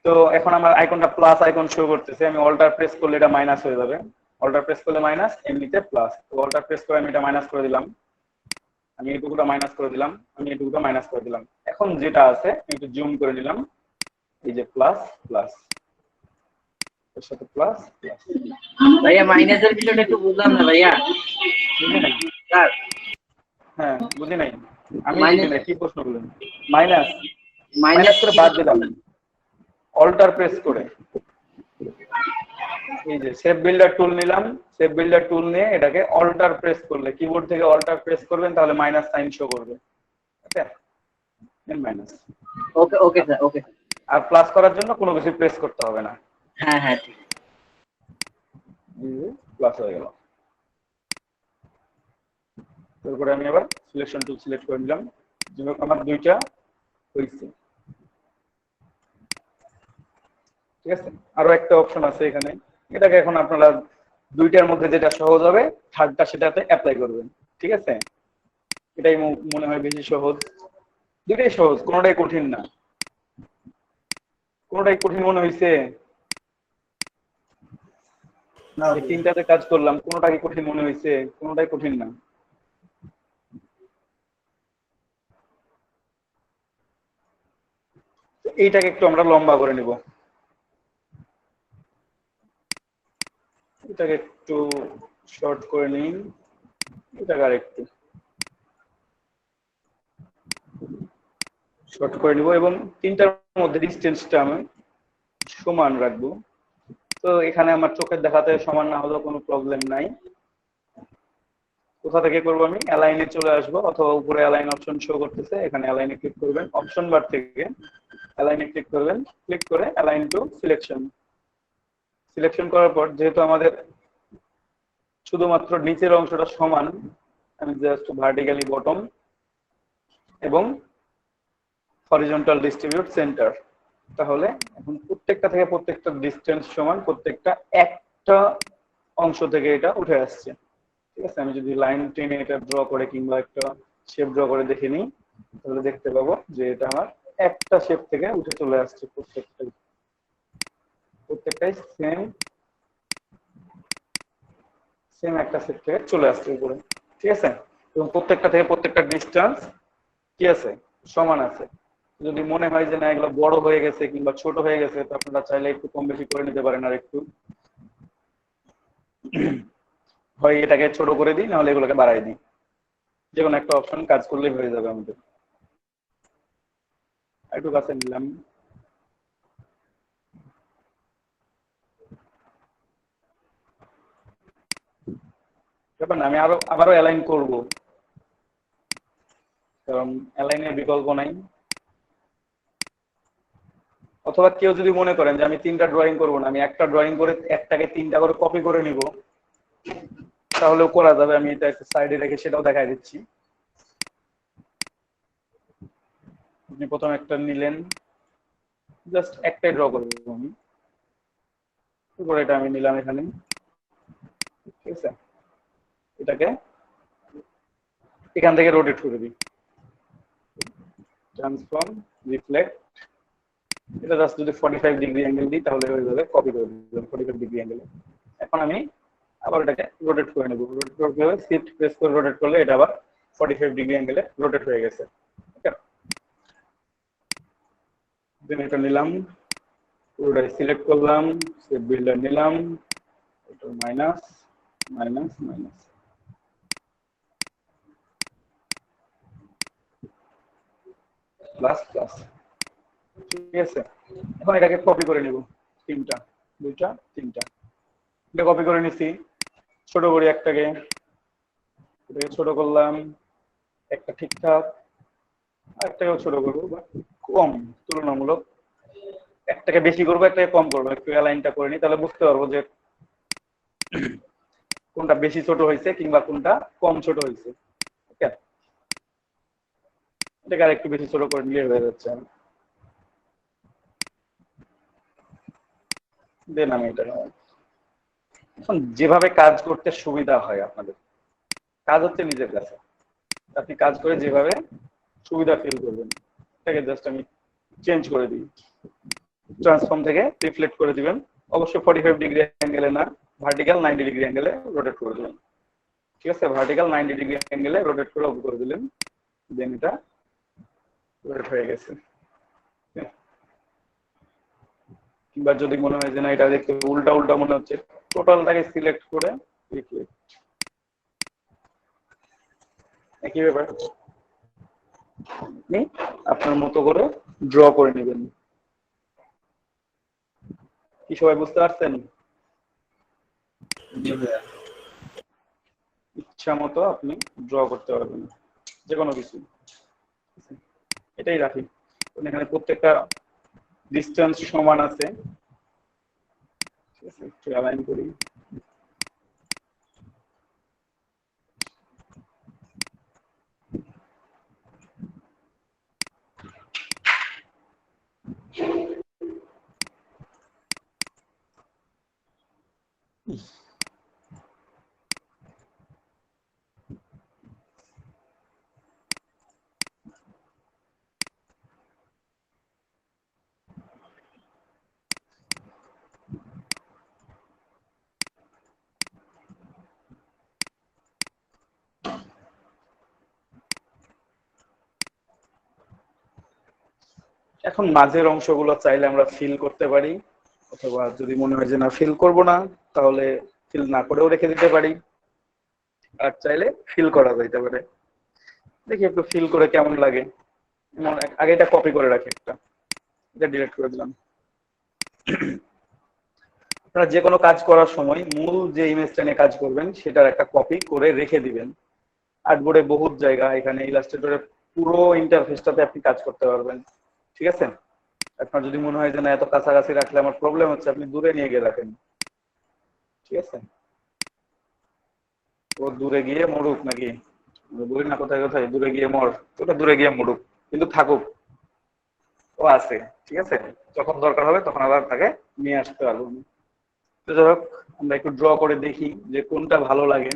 [SPEAKER 1] তো এখন আমার আইকনটা প্লাস আইকন শো করতেছে, আমি অল্টার প্রেস করলে এটা মাইনাস হয়ে যাবে। অল্টার প্রেস করলে মাইনাস, এমনিতে প্লাস। তো অল্টার প্রেস করে আমি এটা মাইনাস করে দিলাম, আমি এইটুকুটা মাইনাস করে দিলাম, আমি এইটুকুটা মাইনাস করে দিলাম। এখন যেটা আছে একটু জুম করে নিলাম, এই যে প্লাস প্লাস, এর সাথে প্লাস প্লাস।
[SPEAKER 3] ভাইয়া মাইনাসের বিষয়টা একটু বুঝলাম না ভাইয়া।
[SPEAKER 1] বুঝি নাই?
[SPEAKER 3] স্যার
[SPEAKER 1] হ্যাঁ বুঝি নাই, আমি
[SPEAKER 3] Minus-
[SPEAKER 1] বুঝি নাই, কি প্রশ্ন করলেন? মাইনাস মাইনাস
[SPEAKER 3] মাইনাস
[SPEAKER 1] করে বাদ দিলাম, অল্টার প্রেস করে এই যে শেপ বিল্ডার টুল নিলাম, শেপ বিল্ডার টুল নিয়ে এটাকে অল্টার প্রেস করলে, কিবোর্ড থেকে অল্টার প্রেস করবেন তাহলে মাইনাস সাইন শো করবে। ওকে, মাইনাস।
[SPEAKER 3] ওকে ওকে স্যার ওকে।
[SPEAKER 1] আর প্লাস করার জন্য কোনো কিছু প্রেস করতে হবে না,
[SPEAKER 3] হ্যাঁ হ্যাঁ ঠিক।
[SPEAKER 1] প্লাস হয়ে গেল। তারপরে আমি আবার সিলেকশন টুল সিলেক্ট করে নিলাম, যেভাবে আমার দুইটা হয়েছে। ঠিক আছে, আরো একটা অপশন আছে এখানে, এটাকে এখন আপনারা দুইটার মধ্যে যেটা সহজ হবে থার্ডটা সেটাতে অ্যাপ্লাই করবেন। ঠিক আছে, এটাই মনে হয় বেশি সহজ। দুইটাই সহজ, কোনোটাই কঠিন না। কোনোটাই কঠিন মনে হয়েছে?
[SPEAKER 5] না
[SPEAKER 1] এই তিনটাতে কাজ করলাম, কোনোটা কি কঠিন মনে হয়েছে? কোনোটাই কঠিন না। এইটাকে একটু আমরা লম্বা করে নিব, এটাকে একটু শর্ট করে নিই, এটাকে আর একটু শর্ট করে নিব এবং তিনটার মধ্যে ডিস্টেন্সটা আমি সমান রাখবো। তো এখানে আমার চোখের দেখাতে সমান না হলেও কোনো প্রবলেম নাই। কোথা থেকে করবো? আমি অ্যালাইনে চলে আসবো, অথবা উপরে অ্যালাইন অপশন শো করতেছে, এখানে অ্যালাইনে ক্লিক করবেন, অপশন বার থেকে অ্যালাইনে ক্লিক করবেন, ক্লিক করে অ্যালাইন টু সিলেকশন। সিলেকশন করার পর যেহেতু আমাদের শুধুমাত্র নিচের অংশটা সমান, আমি জাস্ট ভার্টিক্যালি বটম এবং হরিজন্টাল ডিস্ট্রিবিউট সেন্টার, তাহলে এখন প্রত্যেকটা থেকে প্রত্যেকটা ডিস্টেন্স সমান, প্রত্যেকটা একটা অংশ থেকে এটা উঠে আসছে। ঠিক আছে, আমি যদি লাইন টেনে এটা ড্র করে কিংবা একটা শেপ ড্র করে দেখে নিই, তাহলে দেখতে পাবো যে এটা আমার একটা শেপ থেকে উঠে চলে আসছে। প্রত্যেকটাই সেম সেম একটা শেপ থেকে চলে আসছে উপরে। ঠিক আছে, এবং প্রত্যেকটা থেকে প্রত্যেকটা ডিস্টেন্স কি আছে? সমান আছে। যদি মনে হয় যে না এগুলো বড় হয়ে গেছে কিংবা ছোট হয়ে গেছে, তো আপনারা চাইলে একটু কম বেশি করে নিতে পারেন। আর একটু হয় এটাকে ছোট করে দিই, নাহলে এগুলোকে বাড়াই দিই, যে কোনো একটা অপশন কাজ করলেই হয়ে যাবে আমাদের। একটু কাছে নিলাম, ব্যাপার না, আমি আবারও অ্যালাইন করব, কারণ অ্যালাইনের বিকল্প নাই। অথবা কেউ যদি মনে করেন যে আমি তিনটা ড্রয়িং করবো না, আমি একটা ড্রয়িং করে একটাকে তিনটা করে কপি করে নিব, তাহলেও করা যাবে। আমি এটা একটা সাইডে রেখে সেটাও দেখাই দিচ্ছি। আপনি প্রথম একটা নিলেন, জাস্ট একটাই ড্র করবো আমি, তারপর এটা আমি নিলাম এখানে। ঠিক আছে, এটাকে এখান থেকে রোটেট করে দিই, ট্রান্সফর্ম, রিফ্লেক্ট, এটা জাস্ট যদি 45 ডিগ্রি অ্যাঙ্গেল দিই তাহলে হয়ে যাবে, কপি করে দিলাম 45 ডিগ্রি অ্যাঙ্গেলে। এখন আমি আবার এটাকে রোটেট করে নেব, রোটেট করতে হবে, শিফট প্রেস করে রোটেট করলে এটা আবার 45 ডিগ্রি অ্যাঙ্গেলে রোটেট হয়ে গেছে। ওকে, দেন এটা নিলাম, পুরোটাই সিলেক্ট করলাম, শেপ বিল্ডার নিলাম, এটা minus minus minus, plus plus. ঠিক আছে, এখন এটাকে কপি করে নিব, তিনটা, দুইটা, তিনটা, এটা কপি করে নিছি। ছোট করি একটাকে, এটাকে ছোট করলাম, একটা ঠিকঠাক, একটাকেও ছোট করবো, কম তুলনামূলক, একটাকে বেশি করবো একটাকে কম করবো। একটু অ্যালাইনটা করে নিই, তাহলে বুঝতে পারবো যে কোনটা বেশি ছোট হয়েছে কিংবা কোনটা কম ছোট হয়েছে। ওকে, এটাকে আর একটু বেশি ছোট করে নিলে হয়ে যাচ্ছে। দেন আমি এটা এখন যেভাবে কাজ করতে সুবিধা হয় আপনাদের, কাজ হচ্ছে নিজের কাছে, আপনি কাজ করে যেভাবে সুবিধা ফিল করবেন এটাকে জাস্ট আমি চেঞ্জ করে দিই। ট্রান্সফর্ম থেকে রিফ্লেক্ট করে দিবেন, অবশ্যই 45 ডিগ্রি অ্যাঙ্গেলে না, ভার্টিক্যাল 90 ডিগ্রি অ্যাঙ্গেলে রোটেট করে দিবেন। ঠিক আছে, ভার্টিক্যাল 90 ডিগ্রি অ্যাঙ্গেলে রোটেট করে অফ করে দিলেন, দেন এটা রোটেট হয়ে গেছে। কিংবা যদি মনে হয় যে না এটা দেখতে উল্টা উল্টা মনে হচ্ছে, টোটালটাকে সিলেক্ট করে একই ব্যাপার আপনি আপনার মতো করে ড্র করে নেবেন। কি সবাই বুঝতে পারছেন?
[SPEAKER 5] জি ভাইয়া।
[SPEAKER 1] ইচ্ছা মতো আপনি ড্র করতে পারবেন যে কোনো কিছু। এটাই রাখি, এখানে প্রত্যেকটা ডিসটেন্স সমান আছে। ঠিক আছে, একটু অ্যালাইন করি। এখন মাঝের অংশগুলো চাইলে আমরা ফিল করতে পারি, অথবা যদি মনে হয় যে না ফিল করব না তাহলে ফিল না করেও রেখে দিতে পারি, আর চাইলে ফিল করা যাইতে পারে। দেখি একটু ফিল করে কেমন লাগে। আগে এটা কপি করে রাখি, একটা এটা ডিলিট করে দিলাম। আপনারা যে কোনো কাজ করার সময় মূল যে ইমেজটা নিয়ে কাজ করবেন সেটার একটা কপি করে রেখে দিবেন। আর্টবোর্ডে বহুত জায়গা, এখানে ইলাস্ট্রেটরে পুরো ইন্টারফেসটাতে আপনি কাজ করতে পারবেন। ঠিক আছে, আপনার যদি মনে হয় যে না এত কাছাকাছি রাখলে আমার প্রবলেম হচ্ছে, আপনি দূরে নিয়ে গিয়ে রাখেন। ঠিক আছে, ও দূরে গিয়ে মরুক, নাকি বলি না কোথায় কোথায় দূরে গিয়ে মর, ওটা দূরে গিয়ে মরুক, কিন্তু থাকুক, ও আছে। ঠিক আছে, যখন দরকার হবে তখন আবার তাকে নিয়ে আসতে পারবো। তো যাই হোক, আমরা একটু ড্র করে দেখি যে কোনটা ভালো লাগে।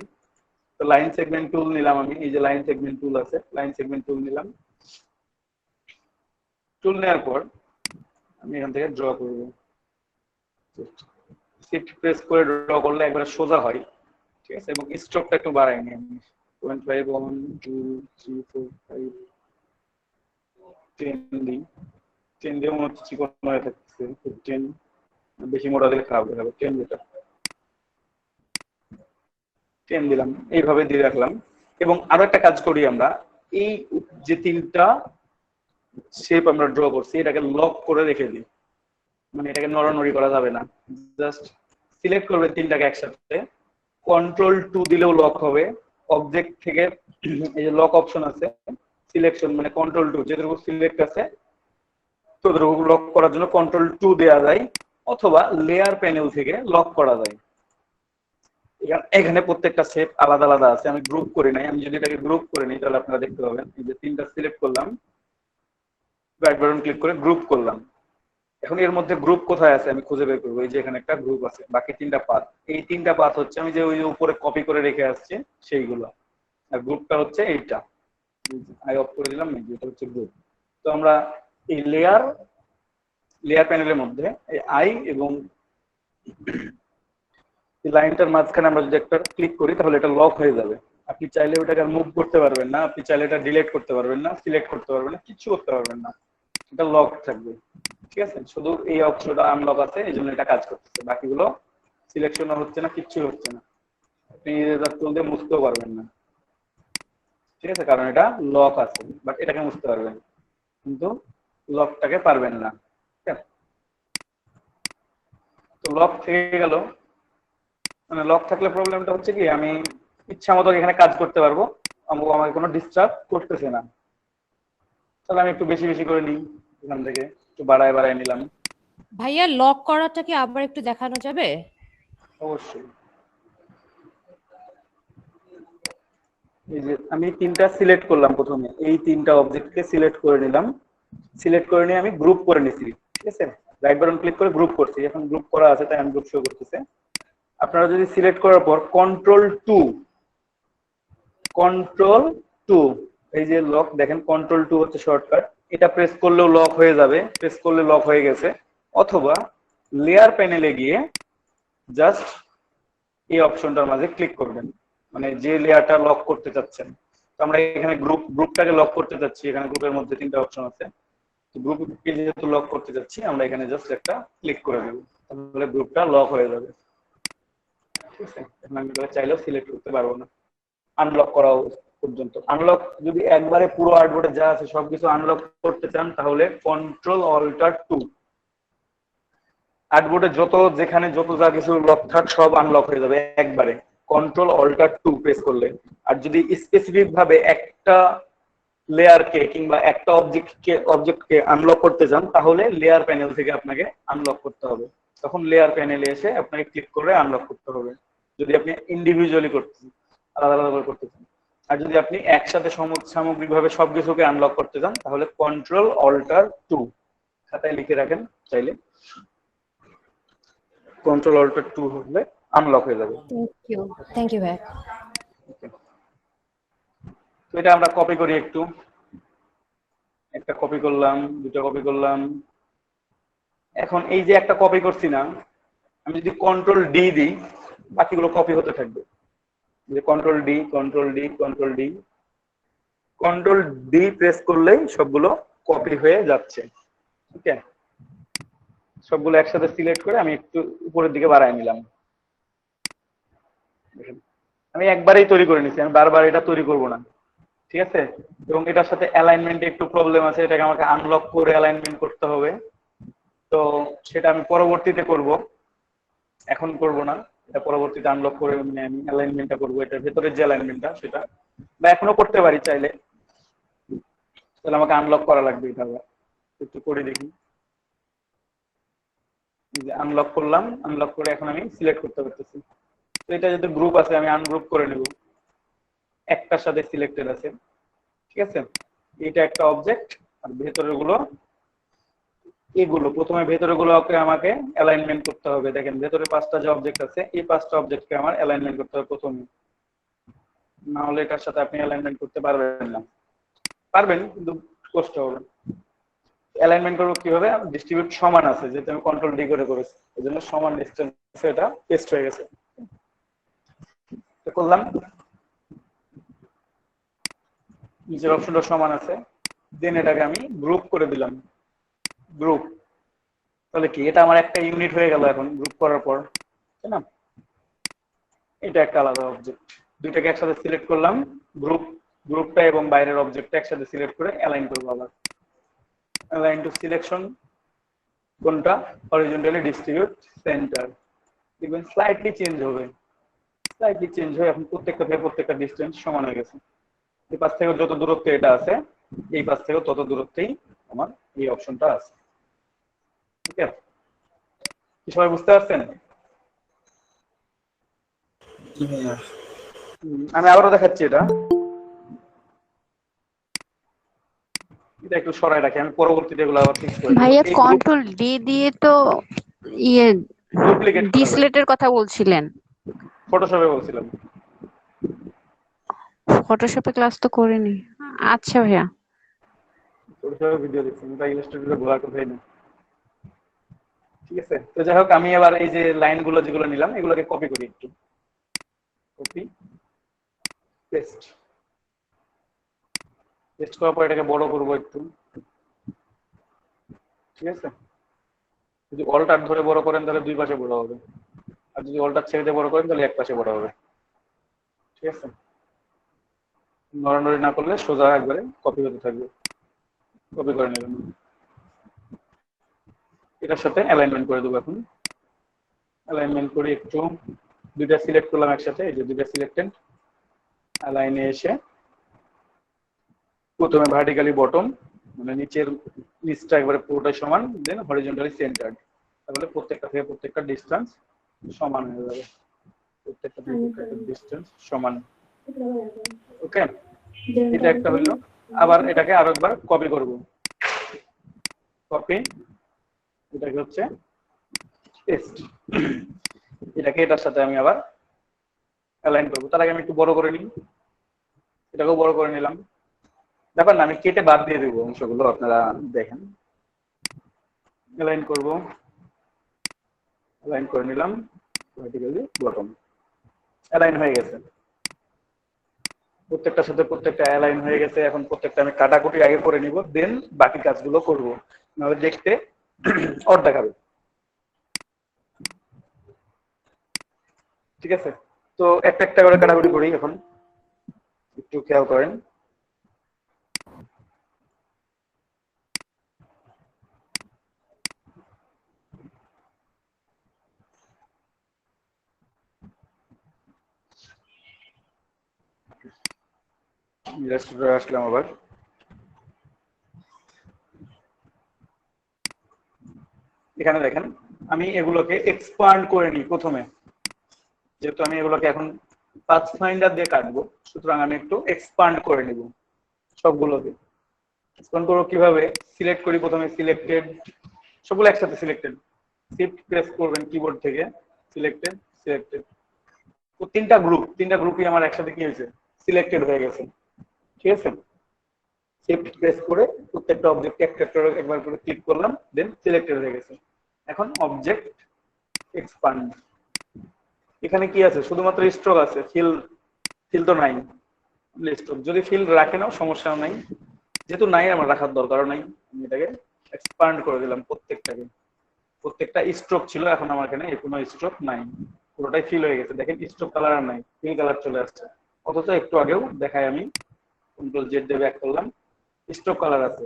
[SPEAKER 1] তো লাইন সেগমেন্ট টুল নিলাম আমি, এই যে লাইন সেগমেন্ট টুল আছে, লাইন সেগমেন্ট টুল নিলাম। টুল নেওয়ার পর আমি এখান থেকে ড্র করব। শিফট প্রেস করে ড্র করলে একবারে সোজা হয়। ঠিক আছে, এবং স্ট্রোকটা একটু বাড়াই নি আমি, 0.5 1 2 3 4 5 10 দিই। 10 দিয়ে মনে হচ্ছে চিকন হয়ে থাকছে, 10 বেশি মোটা দিলে খারাপ হয়ে যাবে, 10 দিটা 10 দিলাম, এইভাবে দিয়ে রাখলাম। এবং আরো একটা কাজ করি আমরা, এই যে তিনটা শেপ আমরা ড্র করছি এটাকে লক করে রেখে দিই, মানে এটাকে নড়ানড়ি করা যাবে না। জাস্ট সিলেক্ট করবে তিনটাকে একসাথে, Ctrl+2 দিলেও লক হবে। অবজেক্ট থেকে এই যে লক অপশন আছে, সিলেকশন মানে Ctrl+2, যেটুকু সিলেক্ট আছে ততটুকু লক করার জন্য Ctrl+2 দেওয়া যায়, অথবা লেয়ার প্যানেল থেকে লক করা যায়। এখানে প্রত্যেকটা শেপ আলাদা আলাদা আছে, আমি গ্রুপ করে নাই। আমি যদি এটাকে গ্রুপ করে নিই তাহলে আপনারা দেখতে পাবেন, এই যে তিনটা সিলেক্ট করলাম, রাইট বাটন ক্লিক করে গ্রুপ করলাম। এখন এর মধ্যে গ্রুপ কোথায় আছে আমি খুঁজে বের করবো। এই যে এখানে একটা গ্রুপ আছে, বাকি তিনটা পাথ, এই তিনটা পাথ হচ্ছে আমি যে ওই যে উপরে কপি করে রেখে আসছি সেইগুলো, আর গ্রুপটা হচ্ছে এইটা। আই অফ করে দিলাম, এটা হচ্ছে গ্রুপ। তো আমরা এই লেয়ার প্যানেলের মধ্যে এই আই এবং এই লাইনটার মাঝখানে আমরা যদি একটা ক্লিক করি তাহলে এটা লক হয়ে যাবে। আপনি চাইলে ওটাকে মুভ করতে পারবেন না, আপনি চাইলে এটা ডিলিট করতে পারবেন না, সিলেক্ট করতে পারবেন না, কিছু করতে পারবেন না, এটা লক থাকবে। ঠিক আছে, শুধু এই অপশনটা আনলক আছে, এই জন্য এটা কাজ করতেছে, বাকিগুলো সিলেকশন হচ্ছে না, কিচ্ছু হচ্ছে না। আপনি ইরেজার টুল দিয়ে মুছতেও পারবেন না। ঠিক আছে, কারণ এটা লক আছে, বাট এটাকে মুছতে পারবেন কিন্তু লকটাকে পারবেন না। ঠিক আছে, তো লক থেকে গেল, মানে লক থাকলে প্রবলেমটা হচ্ছে কি আমি ইচ্ছা মতো এখানে কাজ করতে পারবো, আমাকে কোনো ডিস্টার্ব করতেছে না। তাহলে আমি একটু বেশি বেশি করে নিই, এখান থেকে একটু বাড়ায় বাড়ায় নিলাম।
[SPEAKER 6] ভাইয়া লক করাটা কি আবার একটু দেখানো যাবে?
[SPEAKER 1] অবশ্যই। এই যে আমি তিনটা সিলেক্ট করলাম, প্রথমে এই তিনটা অবজেক্টকে সিলেক্ট করে নিলাম, সিলেক্ট করে নিয়ে আমি গ্রুপ করে নিয়েছি। ঠিক আছে, রাইট বাটন ক্লিক করে গ্রুপ করছি, এখন গ্রুপ করা আছে তাই আমি গ্রুপ শো করতেছে। আপনারা যদি সিলেক্ট করার পর কন্ট্রোল টু এই যে লক দেখেন, কন্ট্রোল 2 হচ্ছে শর্টকাট, এটা প্রেস করলেও লক হয়ে যাবে, প্রেস করলে লক হয়ে গেছে। অথবা লেয়ার প্যানেলে গিয়ে জাস্ট এই অপশনটার মাঝে ক্লিক করবেন, মানে যে লেয়ারটা লক করতে চাচ্ছেন। তো আমরা এখানে গ্রুপটাকে লক করতে চাচ্ছি, এখানে গ্রুপের মধ্যে 3টা অপশন আছে, তো গ্রুপকে যেহেতু লক করতে যাচ্ছি আমরা এখানে জাস্ট একটা ক্লিক করে দেব, তাহলে গ্রুপটা লক হয়ে যাবে। ঠিক আছে, এখন আমি চাইলেও সিলেক্ট করতে পারবো না আনলক করা পর্যন্ত। আনলক যদি একবারে পুরো আর্টবোর্ডে যা আছে সবকিছু আনলক করতে চান তাহলে Ctrl-Alt-2, আর্টবোর্ডে যেখানে যত যা কিছু লক থাক সব আনলক হয়ে যাবে একবারে Ctrl-Alt-2 প্রেস করলে। আর যদি স্পেসিফিক ভাবে একটা লেয়ারকে কিংবা একটা অবজেক্টকে আনলক করতে চান তাহলে লেয়ার প্যানেল থেকে আপনাকে আনলক করতে হবে, তখন লেয়ার প্যানেলে এসে আপনাকে ক্লিক করে আনলক করতে হবে যদি আপনি ইন্ডিভিজুয়ালি আলাদা আলাদা করতে চান। আর যদি আপনি একসাথে সামগ্রিকভাবে সবকিছুকে আনলক করতে চান তাহলে Ctrl-Alt-2 খাতায় লিখে রাখেন চাইলে, Ctrl-Alt-2 হলে আনলক হয়ে যাবে।
[SPEAKER 6] থ্যাংক ইউ ভাইয়া।
[SPEAKER 1] তো এটা আমরা কপি করি, একটা কপি করলাম, দুটো কপি করলাম। এখন এই যে একটা কপি করছি না, আমি যদি Ctrl-D দিই বাকিগুলো কপি হতে থাকবে, যে Ctrl-D Ctrl-D প্রেস করলেই সবগুলো কপি হয়ে যাচ্ছে। ঠিক আছে, সবগুলো একসাথে সিলেক্ট করে আমি একটু উপরের দিকে বাড়ায় নিলাম। আমি একবারেই তৈরি করে নিচ্ছি, আমি বারবার এটা তৈরি করব না। ঠিক আছে, এবং এটার সাথে অ্যালাইনমেন্টে একটু প্রবলেম আছে, এটাকে আমাকে আনলক করে অ্যালাইনমেন্ট করতে হবে। তো সেটা আমি পরবর্তীতে করব, এখন করব না, এটা পরবর্তীতে আনলক করে আমি অ্যালাইনমেন্টটা করব, এটার ভেতরে যে অ্যালাইনমেন্টটা সেটা, বা এখনো করতে পারি চাইলে। তাহলে আমাকে আনলক করা লাগবে, এটা একটু করে দেখি। আনলক করলাম, আনলক করে এখন আমি সিলেক্ট করতে পারতেছি। তো এটা যদি গ্রুপ আছে আমি আনগ্রুপ করে নেব, একটার সাথে সিলেক্টেড আছে। ঠিক আছে, এটা একটা অবজেক্ট, আর ভেতরের গুলো এগুলো, প্রথমে ভেতরের গুলোকে আমাকে অ্যালাইনমেন্ট করতে হবে। দেখেন ভেতরে 5টা যে অবজেক্ট আছে এই 5টা অবজেক্টকে আমার অ্যালাইনমেন্ট করতে হবে প্রথমে, না হলে এটার সাথে আপনি অ্যালাইনমেন্ট করতে পারবেন না। পারবেন কিন্তু কষ্ট হবে। অ্যালাইনমেন্ট করব কিভাবে, ডিস্ট্রিবিউট সমান আছে যেটা আমি Ctrl-D করে করেছি, এজন্য সমান ডিসটেন্স এটা পেস্ট হয়ে গেছে। তো করলাম, নিচের অপশনটা সমান আছে, দেন এটাকে আমি গ্রুপ করে দিলাম, গ্রুপ। তাহলে কি এটা আমার একটা ইউনিট হয়ে গেল এখন গ্রুপ করার পর, তাই না? এটা একটা আলাদা অবজেক্ট, দুইটাকে একসাথে সিলেক্ট করলাম, গ্রুপটা এবং বাইরের অবজেক্টটা একসাথে সিলেক্ট করে অ্যালাইন করব। আবার অ্যালাইন টু সিলেকশন কোনটা, হরিজন্টালি ডিস্ট্রিবিউট সেন্টার, দেখবেন স্লাইটলি চেঞ্জ হয়ে এখন প্রত্যেকটা ডিসটেন্স সমান হয়ে গেছে। এই পাশ থেকে যত দূরত্বে এটা আছে এই পাশ থেকে তত দূরত্বেই আমার এই অপশনটা আছে। ঠিক আছে, কি সবাই বুঝতে পারছেন? আমি আবারও দেখাচ্ছি, এটা একটু সরাই রাখি, আমি পরবর্তীতে এগুলো আবার ফিক্স করে দেব।
[SPEAKER 2] ভাইয়া Ctrl-D দিয়ে তো ইয়ে
[SPEAKER 1] ডুপ্লিকেট
[SPEAKER 2] ডিসলেটের কথা বলছিলেন,
[SPEAKER 1] ফটোশপে বলছিলাম,
[SPEAKER 2] ফটোশপে ক্লাস তো করিনি। আচ্ছা ভাইয়া,
[SPEAKER 1] ফটোশপে ভিডিও দেখছি, আমি তাই ইলাস্ট্রেটরে ভরার কথাই না। ঠিক আছে, তো যাই হোক আমি এবার এই যে লাইনগুলো যেগুলো নিলাম এগুলোকে কপি করি, একটু কপি পেস্ট করার পর এটাকে বড় করব একটু। ঠিক আছে, যদি অল্টার ধরে বড় করেন তাহলে দুই পাশে বড় হবে, আর যদি অল্টার ছেড়ে দিয়ে বড় করেন তাহলে এক পাশে বড় হবে। ঠিক আছে, নড়ানড়ি না করলে সোজা একবারে কপি হতে থাকবে, কপি করে নেবেন। এটার সাথে অ্যালাইনমেন্ট করে দেবো। এখন অ্যালাইনমেন্ট করি, একটু দুইটা সিলেক্ট করলাম একসাথে, এই যে দুইটা সিলেক্টেড, অ্যালাইনে এসে প্রথমে ভার্টিক্যালি বটম, মানে নিচটা একবারে পুরোটাই সমান, দেন হরিজন্টালি সেন্টার্ড, তাহলে প্রত্যেকটা ডিসটেন্স সমান হয়ে যাবে, প্রত্যেকটা ডিসটেন্স সমান। ওকে, এটা একটা হইলো। আবার এটাকে আরো একবার কপি করব, কপি এটাকে হচ্ছে টেস্ট। এটাকে এটার সাথে আমি আবার অ্যালাইন করবো। তার আগে আমি একটু বড় করে নিই, এটাকেও বড় করে নিলাম। ব্যাপার না, আমি কেটে বাদ দিয়ে দেবো অংশগুলো, আপনারা দেখেন। অ্যালাইন করব, অ্যালাইন করে নিলাম, ভার্টিক্যালি বটম অ্যালাইন হয়ে গেছে। প্রত্যেকটার সাথে প্রত্যেকটা অ্যালাইন হয়ে গেছে। এখন প্রত্যেকটা আমি কাটাকুটি আগে করে নিব, দেন বাকি কাজগুলো করব, নাহলে দেখতে অড দেখাবে। ঠিক আছে, তো একটা একটা করে কাটাকুটি করি। এখন একটু খেয়াল করেন, আসলাম আবার। এখানে দেখেন আমি এগুলোকে এক্সপান্ড করে নিই প্রথমে, যেহেতু আমি এগুলোকে এখন পাথফাইন্ডার দিয়ে কাটবো, সুতরাং আমি একটু এক্সপান্ড করে নিব সবগুলোকে। এক্সপান্ড করবো কিভাবে? সিলেক্ট করি প্রথমে, সিলেক্টেড, সবগুলো একসাথে সিলেক্টেড, শিফট প্রেস করবেন কিবোর্ড থেকে, সিলেক্টেড সিলেক্টেড। তো তিনটা গ্রুপই আমার একসাথে কি হয়েছে? সিলেক্টেড হয়ে গেছে। ঠিক আছে, শিফট প্রেস করে প্রত্যেকটা অবজেক্ট একটা একবার করে ক্লিক করলাম, দেন সিলেক্টেড হয়ে গেছে। এখন অবজেক্ট এক্সপান্ড, এখানে কি আছে? শুধুমাত্র স্ট্রোক আছে, ফিল তো নাই। স্ট্রোক যদি ফিল রাখে নাও সমস্যা নাই, যেহেতু নাই আমার রাখার দরকারও নাই। আমি এটাকে এক্সপান্ড করে দিলাম প্রত্যেকটাকে। প্রত্যেকটা স্ট্রোক ছিল, এখন আমার এখানে কোনো স্ট্রোক নাই, পুরোটাই ফিল হয়ে গেছে। দেখেন স্ট্রোক কালার আর নাই, ফিল কালার চলে আসছে। অথচ একটু আগেও দেখাই, আমি কন্ট্রোল জেড দিয়ে ব্যাক করলাম, স্ট্রোক কালার আছে।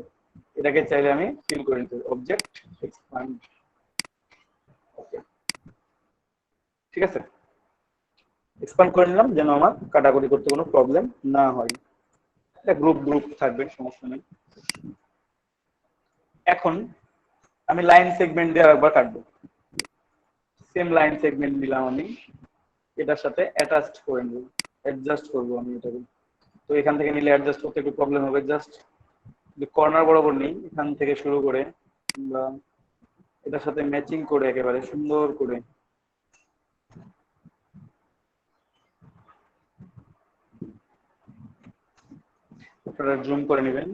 [SPEAKER 1] এটাকে চাইলে আমি ফিল করে নিতে, অবজেক্ট এক্সপান্ড। ওকে, ঠিক আছে, এক্সপান্ড করে নিলাম যেন আমার কাটাকুটি করতে কোনো প্রবলেম না হয়। এটা গ্রুপ থাকবে, সমস্যা নেই। এখন আমি লাইন সেগমেন্ট দিয়ে আরেকবার কাটবো। সেম লাইন সেগমেন্ট নিলাম আমি, এটার সাথে অ্যাটাচড করে নেব, অ্যাডজাস্ট করবো আমি এটাকে। তো এখান থেকে নিলে অ্যাডজাস্ট করতে একটু প্রবলেম হবে। জাস্ট কর্নার বরাবর নেই, এখান থেকে শুরু করে বা এটার সাথে ম্যাচিং করে একেবারে সুন্দর করে আপনারা জুম করে নেবেন।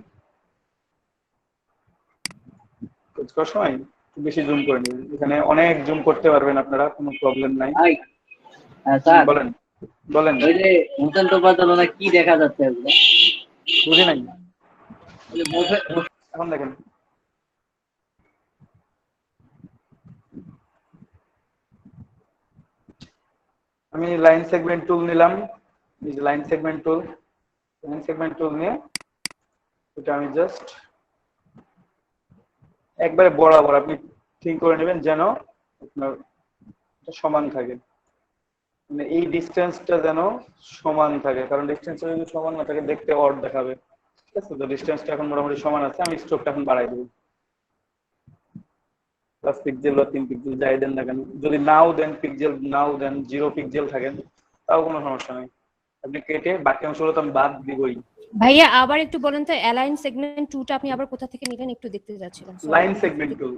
[SPEAKER 1] কাজ করার সময় একটু বেশি জুম করে নেবেন, এখানে অনেক জুম করতে পারবেন আপনারা, কোনো প্রবলেম নাই।
[SPEAKER 3] স্যার
[SPEAKER 1] বলেন বলেন,
[SPEAKER 3] ওই যে হোসেন তোফাজ্জল ওনার কি দেখা যাচ্ছে ওগুলো?
[SPEAKER 1] বুঝি নাই।
[SPEAKER 3] ওই যে
[SPEAKER 1] এখন দেখেন আমি লাইন সেগমেন্ট টুল নিলাম, এই যে লাইন সেগমেন্ট টুল নিয়ে এটা আমি জাস্ট একবারে বরাবর আপনি ঠিক করে নেবেন যেন আপনার সমান থাকে, মানে এই ডিসটেন্সটা যেন সমান থাকে, কারণ ডিসটেন্সটা যদি সমান না থাকে দেখতে অড দেখাবে। ঠিক আছে, তো ডিসটেন্সটা এখন মোটামুটি সমান আছে। আমি স্ট্রোকটা এখন বাড়াই দেবো, 5 পিক্সেল বা 3 পিক্সেল যাই দেন না কেন। যদি নাও দেন পিক্সেল, নাও দেন 0 পিক্সেল থাকেন, তাও কোনো সমস্যা নেই। আপনি কেটে বাকি অংশগুলো তো আমি বাদ দিবই।
[SPEAKER 6] ভাইয়া আবার একটু বলেন তো, অ্যালাইন সেগমেন্ট 2 টা আপনি আবার কোথা থেকে নিলেন একটু দেখতে যাচ্ছিলাম।
[SPEAKER 1] লাইন সেগমেন্ট টুল,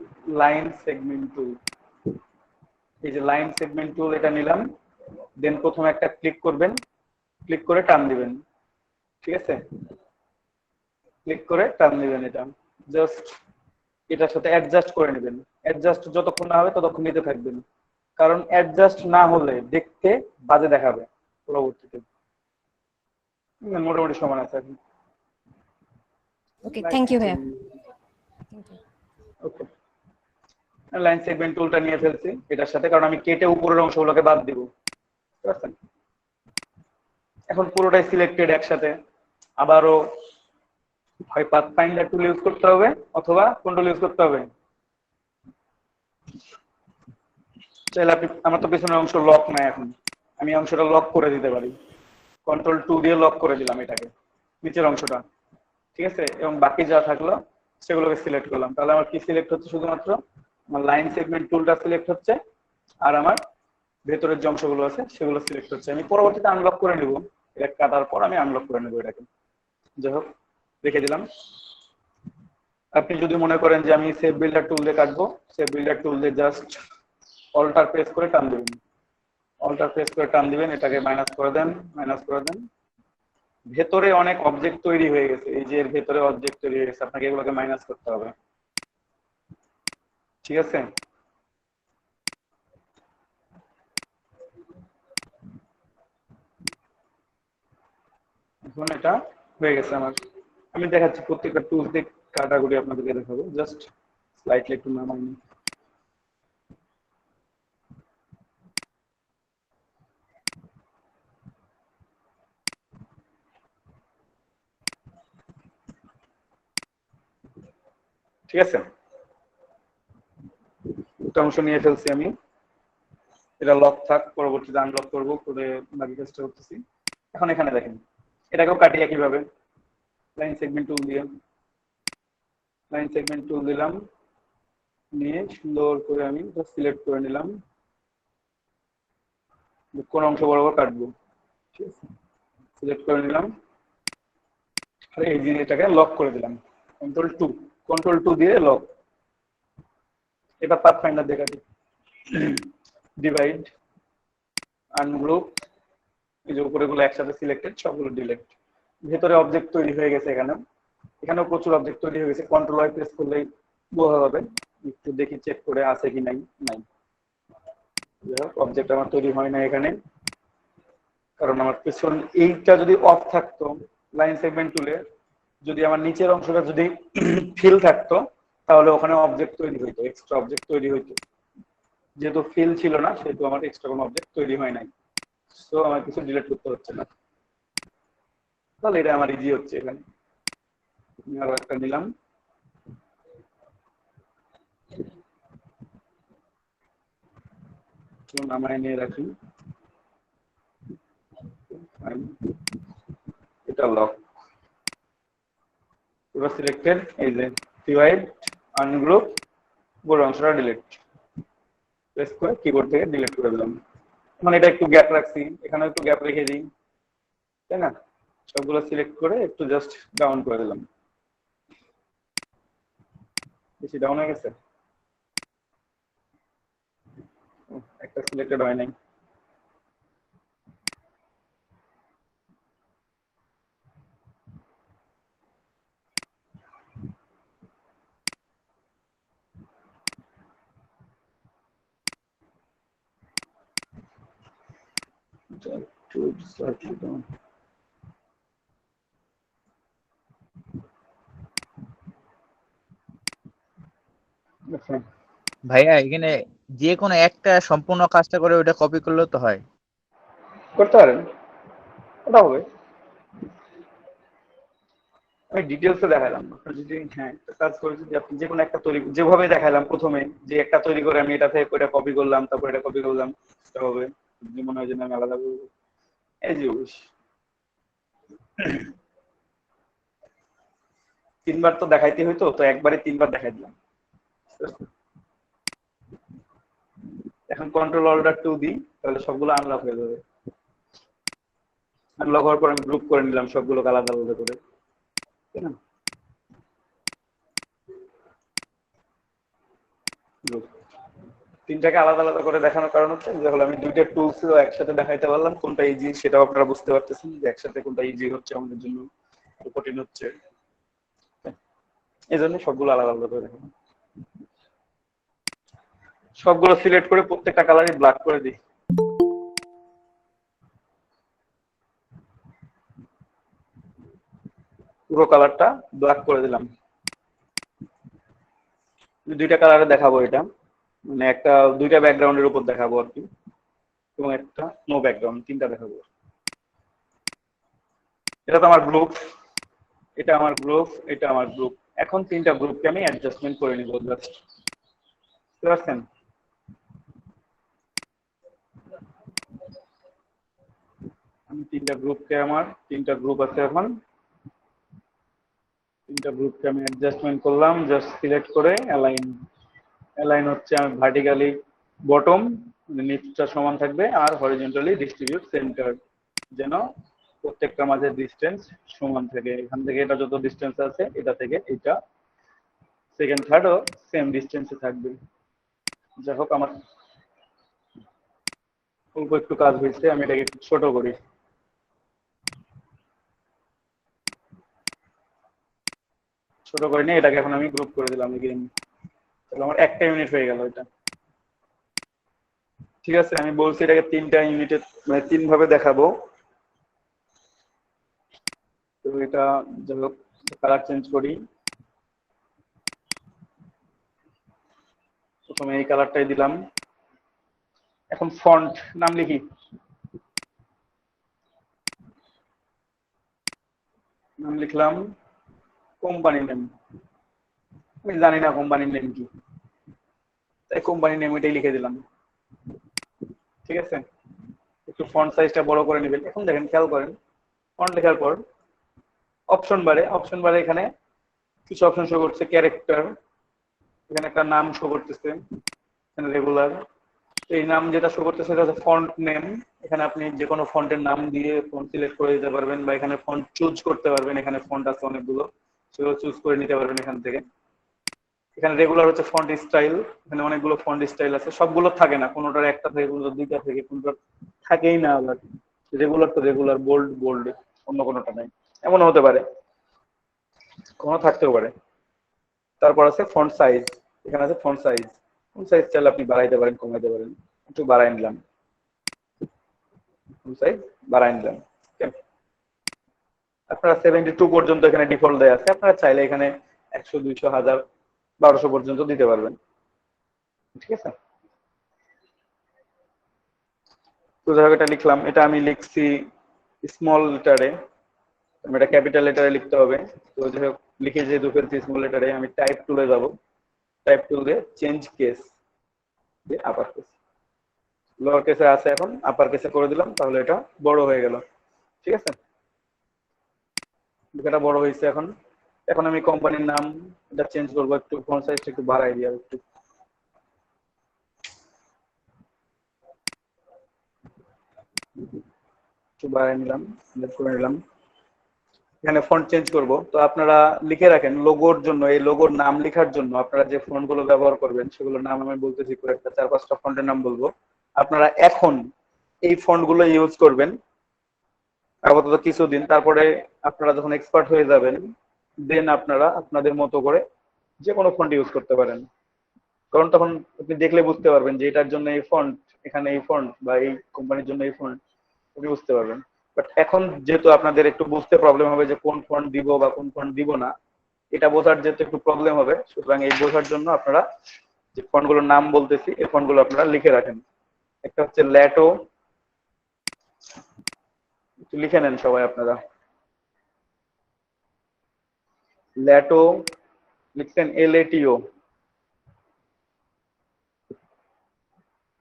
[SPEAKER 1] এই যে লাইন সেগমেন্ট টুল, এটা নিলাম। দেন প্রথমে একটা ক্লিক করবেন, ক্লিক করে টান দিবেন। ঠিক আছে, ক্লিক করে টান দিবেন। এটা জাস্ট এটার সাথে অ্যাডজাস্ট করে নেবেন। অ্যাডজাস্ট যতক্ষণ না হবে ততক্ষণ নিতে থাকবেন, কারণ অ্যাডজাস্ট না হলে দেখতে বাজে দেখাবে পরবর্তীতে। মোটামুটি সমান আছে এখন।
[SPEAKER 6] ওকে, থ্যাংক ইউ ভাইয়া।
[SPEAKER 1] ওকে, লাইন সেগমেন্ট টুলটা নিয়ে ফেলছি এটার সাথে, কারণ আমি কেটে উপরের অংশগুলোকে বাদ দিব। ঠিক আছে, এখন পুরোটাই সিলেক্টেড একসাথে। আবারও হয় পাথফাইন্ডার টুল ইউজ করতে হবে অথবা কন্ট্রোল ইউজ করতে হবে। চাইলে আপনি, আমার তো পেছনের অংশ লক নাই, এখন আমি অংশটা লক করে দিতে পারি। কন্ট্রোল 2 দিয়ে লক করে দিলাম এটাকে, নিচের অংশটা। ঠিক আছে, এবং বাকি যা থাকলো সেগুলোকে সিলেক্ট করলাম। তাহলে আমার কি সিলেক্ট হচ্ছে? শুধুমাত্র আমার লাইন সেগমেন্ট টুলটা সিলেক্ট হচ্ছে, আর আমার ভেতরের যে অংশগুলো আছে সেগুলো সিলেক্ট হচ্ছে। আমি পরবর্তীতে আনলক করে নেব, এটা কাটার পর আমি আনলক করে নেব এটাকে। যাই হোক, রেখে দিলাম। আপনি যদি মনে করেন যে আমি সেভ বিল্ডার টুল দিয়ে কাটবো, সেভ বিল্ডার টুল দিয়ে জাস্ট অল্টার প্রেস করে টান দিবেন, অল্টার প্রেস করে টান দিবেন, এটাকে মাইনাস করে দেন, মাইনাস করে দেন। ভেতরে অনেক অবজেক্ট তৈরি হয়ে গেছে, এই যে এর ভেতরে অবজেক্ট তৈরি হয়ে গেছে, আপনাকে এগুলোকে মাইনাস করতে হবে। ঠিক আছে, এখন এটা হয়ে গেছে আমার। আমি দেখাচ্ছি প্রত্যেকটা টুলস দিয়ে কাটাকুটি আপনাদেরকে দেখাবো, জাস্ট স্লাইডলি একটু নামাই নিই। ঠিক আছে, একটা অংশ নিয়ে ফেলছি আমি, এটা লক থাক, পরবর্তীতে আনলক করবো করে বাকি কাজটা করতেছি। এখন এখানে দেখেন, এটাকেও কাটি একইভাবে, লাইন সেগমেন্ট টুল দিয়ে, লাইন সেগমেন্ট টুল দিলাম, নিয়ে সুন্দর করে আমি সিলেক্ট করে নিলাম কোন অংশ বরাবর কাটবো। ঠিক আছে, সিলেক্ট করে নিলাম, আর এই জিনিসটাকে লক করে দিলাম, কন্ট্রোল টু দিয়ে লক। এটা পাথ ফাইন্ডার দিয়ে কাটি, ডিভাইড, আনগ্রুপ, এই যে উপরে গুলো একসাথে সিলেক্টেড, সবগুলো ডিলেট। ভেতরে অবজেক্ট তৈরি হয়ে গেছে, এখানেও প্রচুর অবজেক্ট তৈরি হয়ে গেছে, কন্ট্রোল ওয়াই প্রেস করলেই বোঝা যাবে। একটু দেখি চেক করে আছে কি নাই, নাই। অবজেক্ট আমার তৈরি হয় না এখানে, কারণ আমার পেছন এইটা যদি অফ থাকতো, লাইন সেগমেন্ট টুলে যদি আমার নিচের অংশটা যদি ফিল থাকতো, তাহলে ওখানে অবজেক্ট তৈরি হইতো, এক্সট্রা অবজেক্ট তৈরি হইতো। যেহেতু ফিল ছিল না, সেহেতু আমার এক্সট্রা কোনো অবজেক্ট তৈরি হয় নাই, সো আমার কিছু ডিলিট করতে হচ্ছে না। তাহলে এটা আমার ইজি হচ্ছে। এখানে আরো একটা নিলাম, নামায় নিয়ে রাখি, এটা লক, এবার সিলেক্টেড, এই যে ডিভাইড, আনগ্রুপ, বড় অংশটা ডিলিট, প্রেস করে কিবোর্ড থেকে ডিলিট করে দিলাম। মানে এটা একটু গ্যাপ রাখছি, এখানে একটু গ্যাপ রেখে দিই, তাই না? সবগুলো সিলেক্ট করে একটু জাস্ট ডাউন করে দিলাম, বেশি ডাউন হয়ে গেছে, একটা সিলেক্টেড হয় নাই। Slightly down.
[SPEAKER 4] ভাইয়া এখানে যে কোনো একটা সম্পূর্ণ কাজটা করে ওটা কপি করলেও তো হয়।
[SPEAKER 1] করতে পারেন, ওটা হবে। আমি ডিটেলসে দেখালাম, যদি হ্যাঁ একটা কাজ করে যদি আপনি যে কোনো একটা তৈরি, যেভাবে দেখালাম প্রথমে, যে একটা তৈরি করে আমি এটা থেকে ওটা কপি করলাম, তারপর এটা কপি করলাম, সেটা হবে। যদি মনে হয় যে আমি আলাদা করবো, এই যে তিনবার তো দেখাইতে হইতো, তো একবারে তিনবার দেখাই দিলাম। এখন কন্ট্রোল অল্টার টু দিই, তাহলে সবগুলো আনলক হয়ে যাবে। আনলক হওয়ার পর আমি গ্রুপ করে নিলাম সবগুলোকে আলাদা আলাদা করে, তাই না? তিনটাকে আলাদা আলাদা করে দেখানোর কারণ হচ্ছে যে হলো আমি দুইটা টুলস একসাথে দেখাইতে পারলাম, কোনটা ইজি সেটাও আপনারা বুঝতে পারতেছেন, যে একসাথে কোনটা ইজি হচ্ছে আমাদের জন্য, কঠিন হচ্ছে, এই জন্য সবগুলো আলাদা আলাদা করে দেখানো। সবগুলো সিলেক্ট করে প্রত্যেকটা কালারই ব্ল্যাক করে দিই, পুরো কালারটা ব্ল্যাক করে দিলাম। দুইটা কালারে দেখাবো এটা, মানে একটা দুইটা ব্যাকগ্রাউন্ডের উপর দেখাবো আর কি, এবং একটা নো ব্যাকগ্রাউন্ড, তিনটা দেখাবো। এটা তো আমার গ্রুপ, এটা আমার গ্রুপ, এটা আমার গ্রুপ। এখন তিনটা গ্রুপকে আমি অ্যাডজাস্টমেন্ট করে নিব, জাস্ট বুঝতে পারছেন? আমি তিনটা গ্রুপ আছে, এখন তিনটা গ্রুপকে আমি অ্যাডজাস্টমেন্ট করলাম, জাস্ট সিলেক্ট করে অ্যালাইন হচ্ছে আমি ভার্টিক্যালি বটম, নিচটা সমান থাকবে, আর হরিজন্টালি ডিস্ট্রিবিউট সেন্টার, যেন প্রত্যেকটা মাঝে ডিসটেন্স সমান থাকে। এখান থেকে এটা যত ডিসটেন্স আছে, এটা থেকে এটা সেকেন্ড থার্ডও সেম ডিস্টেন্সে থাকবে। যাই হোক, আমার অল্প একটু কাজ হয়েছে, আমি এটাকে একটু ছোট করি। ছোট করে নিয়ে এটাকে এখন আমি গ্রুপ করে দিলাম এগেইন। তাহলে আমার একটা ইউনিট হয়ে গেল এটা। ঠিক আছে, আমি বলছি এটাকে 3টা ইউনিটে মানে 3 ভাবে দেখাবো। তো এটা যাই হোক, কালার চেঞ্জ করি। প্রথমে এই কালারটাই দিলাম। এখন ফন্ট নাম লিখি। নাম লিখলাম কোম্পানি নেম। আমি জানি না কোম্পানির নেম কি, তাই কোম্পানি নেম এটাই লিখে দিলাম। ঠিক আছে, একটু ফন্ট সাইজটা বড় করে নেবেন। এখন দেখেন, খেয়াল করেন, ফন্ট লেখার পর অপশন বারে এখানে কিছু অপশন শো করছে। ক্যারেক্টার, এখানে একটা নাম শো করতেছে, এখানে রেগুলার। এই নাম যেটা শো করতেছে সেটা হচ্ছে ফন্ট নেম। এখানে আপনি যে কোনো ফন্টের নাম দিয়ে ফন্ট সিলেক্ট করে দিতে পারবেন, বা এখানে ফন্ট চুজ করতে পারবেন। এখানে ফন্ট আছে অনেকগুলো, সেগুলো চুজ করে নিতে পারবেন এখান থেকে। এখানে রেগুলার হচ্ছে ফন্ট স্টাইল। এখানে অনেকগুলো ফন্ট স্টাইল আছে, সবগুলো থাকে না, কোনোটার একটা থেকে, কোনোটার দুইটা থেকে, কোনোটার থাকেই না। আবার রেগুলার তো রেগুলার, বোল্ড বোল্ড, অন্য কোনোটা নাই, এমনও হতে পারে, কোনো থাকতেও পারে। তারপর আছে ফন্ট সাইজ। এখানে আছে ফন্ট সাইজ। ফন্ট সাইজ চাইলে আপনি বাড়াইতে পারেন, কমাইতে পারেন। একটু বাড়াই নিলাম, ফন্ট সাইজ বাড়াই নিলাম। আপনারা 72 পর্যন্ত এখানে ডিফল্ট দেয়া আছে, আপনারা চাইলে এখানে 100, 200, 1000, 1200 পর্যন্ত দিতে পারবেন। ঠিক আছে, তো এটা লিখলাম। এটা আমি লিখছি স্মল লেটারে, এটা ক্যাপিটাল লেটারে লিখতে হবে। তো যাই হোক, লিখে যেহেতু ফেলছি স্মল লেটারে, আমি টাইপ টুলে যাব। টাইপ টুল দিয়ে চেঞ্জ কেস দিয়ে আপার কেস, লোয়ার কেসে আছে, এখন আপার কেসে করে দিলাম, তাহলে এটা বড় হয়ে গেল। ঠিক আছে, এটা বড় হয়েছে। এখন এখন আমি কোম্পানির নাম এটা চেঞ্জ করবো, একটু ফন্ট সাইজটা একটু বাড়াই দিই, আর একটু বাড়াই নিলাম, সিলেক্ট করে নিলাম। এখানে ফন্ট চেঞ্জ করব। তো আপনারা লিখে রাখেন লোগোর জন্য, এই লোগোর নাম লেখার জন্য আপনারা যে ফন্ট গুলো ব্যবহার করবেন সেগুলোর নাম আমি বলতেছি, করে একটা 4-5টা ফন্টের নাম বলবো। আপনারা এখন এই ফন্ট গুলো ইউজ করবেন আপাতত কিছুদিন, তারপরে আপনারা যখন এক্সপার্ট হয়ে যাবেন দেন আপনারা আপনাদের মতো করে যে কোনো ফন্ট ইউজ করতে পারেন। কারণ তখন আপনি দেখলে বুঝতে পারবেন যে এটার জন্য এই ফন্ট, এখানে এই ফন্ট, বা এই কোম্পানির জন্য এই ফন্ট, আপনি বুঝতে পারবেন। বাট এখন যেহেতু আপনাদের একটু বুঝতে প্রবলেম হবে যে কোন ফন্ট দিব বা কোন ফন্ট দিব না, এটা বোঝার যেহেতু একটু প্রবলেম হবে, সুতরাং এই বোঝার জন্য আপনারা যে ফন্টগুলোর নাম বলতেছি এই ফন্টগুলো আপনারা লিখে রাখেন। একটা হচ্ছে ল্যাটো, একটু লিখে নেন সবাই আপনারা। ল্যাটো লিখছেন, LATO,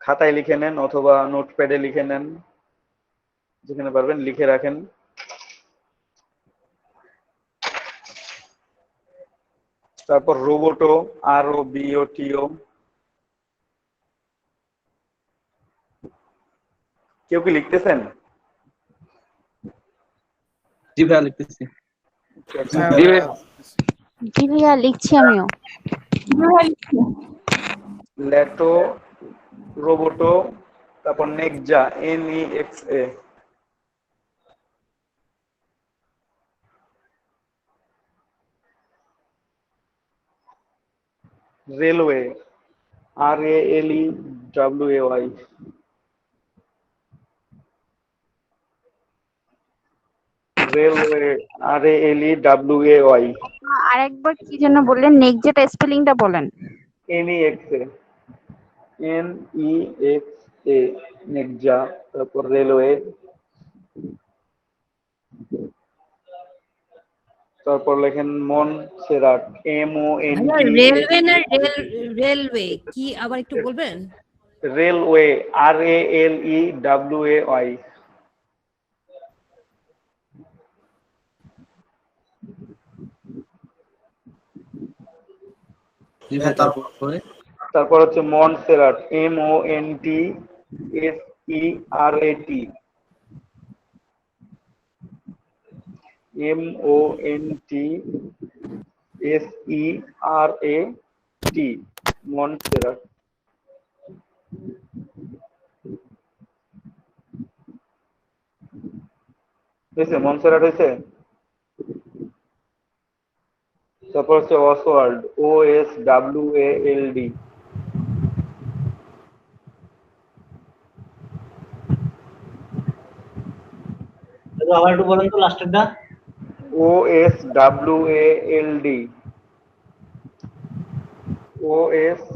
[SPEAKER 1] খাতায় লিখে নেন অথবা নোটপ্যাডে লিখে নেন, যেখানে পারবেন লিখে রাখেন। তারপর রোবোটো, ROBOTO। কেউ কি লিখতেছেন?
[SPEAKER 4] জি ভাইয়া লিখতেছি।
[SPEAKER 2] জি ভাইয়া, লিখছি আমিও।
[SPEAKER 1] ল্যাটো, রোবোটো, তারপর Nexa, NEXA। Railway, RALEWAY। Railway, RALEWAY।
[SPEAKER 2] আরেকবার কি যেন বললেন, নেক্সট যেটা স্পেলিংটা বলেন।
[SPEAKER 1] NEXA, NEXA, Nexa. তারপর রেলওয়ে, তারপর লেখেন মনসেরাট,
[SPEAKER 6] ভাইয়া, রেলওয়ে না রেলওয়ে কি আবার একটু বলবেন?
[SPEAKER 1] Railway, RALEWAY।
[SPEAKER 4] জি ভাই,
[SPEAKER 1] তারপর হচ্ছে মনসেরাট, MONTSERAT, MONTSERAT। SERAT, মনসেরাট। হয়েছে? মনসেরাট হয়েছে? তারপর হচ্ছে অসওয়াল্ড, OSWALD।
[SPEAKER 3] আবার একটু বলেন তো লাস্টেরটা।
[SPEAKER 1] OSWALD, OSWALD।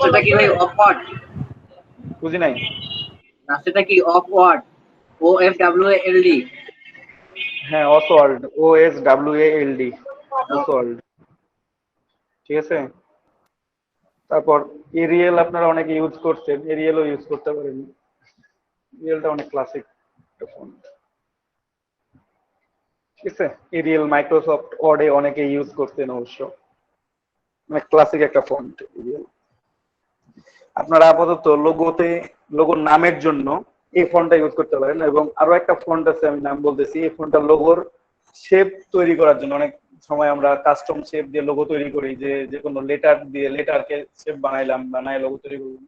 [SPEAKER 3] সেটা কি ভাই অফওয়ার্ড?
[SPEAKER 1] বুঝি নাই।
[SPEAKER 3] সেটা কি অফওয়ার্ড? OFWALD।
[SPEAKER 1] হ্যাঁ, অসওয়াল্ড, OSWALD, অসওয়াল্ড। ঠিক আছে। তারপর এরিয়েল আপনারা অনেকে ইউজ করছেন, এরিয়েলও ইউজ করতে পারেন। এরিয়েলটা অনেক ক্লাসিক একটা ফন্ট। ঠিক আছে। এরিয়েল মাইক্রোসফট ওয়ার্ডে অনেকে ইউজ করতেন অবশ্য, অনেক ক্লাসিক একটা ফন্ট এরিয়েল। আপনারা আপাতত লোগোর নামের জন্য এই ফন্টটা ইউজ করতে পারেন। এবং আরো একটা ফন্ট আছে, আমি নাম বলতেছি। এই ফন্টটা লোগোর শেপ তৈরি করার জন্য, অনেক সময় আমরা কাস্টম শেপ দিয়ে লোগো তৈরি করি, যে কোনো লেটার দিয়ে লেটারকে শেপ বানায় লোগো তৈরি করলাম।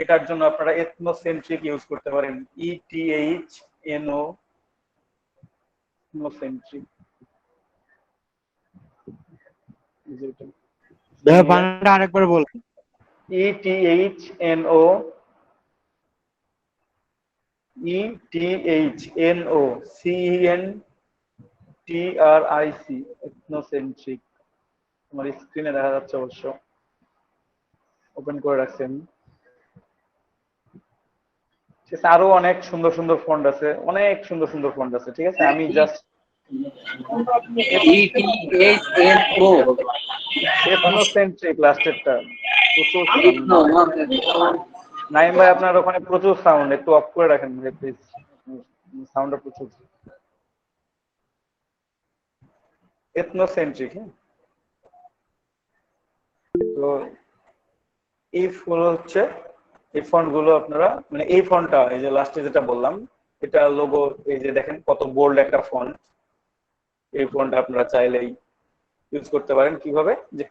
[SPEAKER 1] এটার জন্য আপনারা এথনোসেন্ট্রিক ইউজ করতে পারেন, ETHNO-সেন্ট্রিক।
[SPEAKER 4] আরেকবার বলুন।
[SPEAKER 1] ETHNOCENTRIC, এথনোসেন্ট্রিক। আমার স্ক্রিনে দেখা যাচ্ছে অবশ্য, ওপেন করে রাখছি আমি। ঠিক আছে। আরো অনেক সুন্দর সুন্দর ফন্ট আছে, অনেক সুন্দর সুন্দর ফন্ট আছে। ঠিক আছে। আমি জাস্ট
[SPEAKER 3] ETHNO
[SPEAKER 1] এথনোসেন্ট্রিক লাস্টেরটা প্রচুর নাইম ভাই, আপনার ওখানে প্রচুর সাউন্ড, একটু অফ করে রাখেন প্লিজ, সাউন্ডটা প্রচুর। এথনোসেন্ট্রিক। হ্যাঁ, তো এই হচ্ছে এই ফন্ট গুলো আপনারা, মানে এই ফন্টটা, এই যে লাস্টে যেটা বললাম, এটা লোগো, এই যে দেখেন কত বোল্ড একটা ফন্ট। এই ফন্ট আপনারা চাইলেই ইউজ করতে পারেন। কিভাবে? যে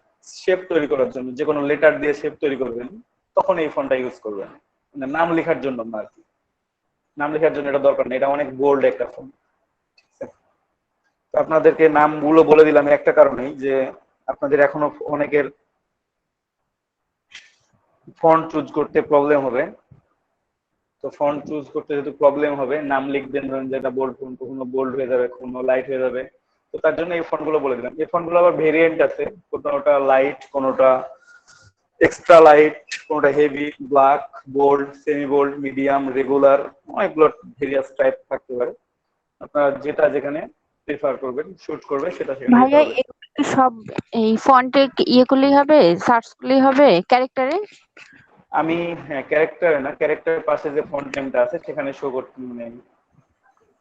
[SPEAKER 1] শেপ তৈরি করার জন্য, যে কোনো লেটার দিয়ে শেপ তৈরি করবেন, তখন এই ফন্টটা ইউজ করবেন। মানে নাম লেখার জন্য না আর কি, নাম লেখার জন্য এটা দরকার নেই, এটা অনেক বোল্ড একটা ফন্ট। আপনাদেরকে নামগুলো বলে দিলাম একটা কারণেই, যে আপনাদের এখনো অনেকের ফন্ট চুজ করতে প্রবলেম হবে। তো ফন্ট চুজ করতে যেহেতু প্রবলেম হবে, নাম লিখবেন, ধরেন যেটা বোল্ড ফন্ট, কখনো বোল্ড হয়ে যাবে, কখনো লাইট হয়ে যাবে। তো তার জন্য এই ফন্ট গুলো বলে দিলাম। এই ফন্ট গুলো আবার ভেরিয়েন্ট আছে, কোনোটা লাইট, কোনোটা এক্সট্রা লাইট, কোনোটা heavy, black, bold, semi bold, medium, regular, অনেকগুলো ভেরিয়াস টাইপ থাকতে পারে। আপনারা যেটা যেখানে প্রিফার করবেন, শুট করবে, সেটা সেখানে দিতে
[SPEAKER 2] ভাইয়া
[SPEAKER 1] হবে।
[SPEAKER 2] এগুলো কি সব এই ফন্টে ইয়ে করলেই হবে, সার্চ করলেই হবে ক্যারেক্টারে?
[SPEAKER 1] আমি, হ্যাঁ, ক্যারেক্টারে না, ক্যারেক্টারের পাশে যে ফন্ট নেমটা আছে সেখানে শো করতে, মানে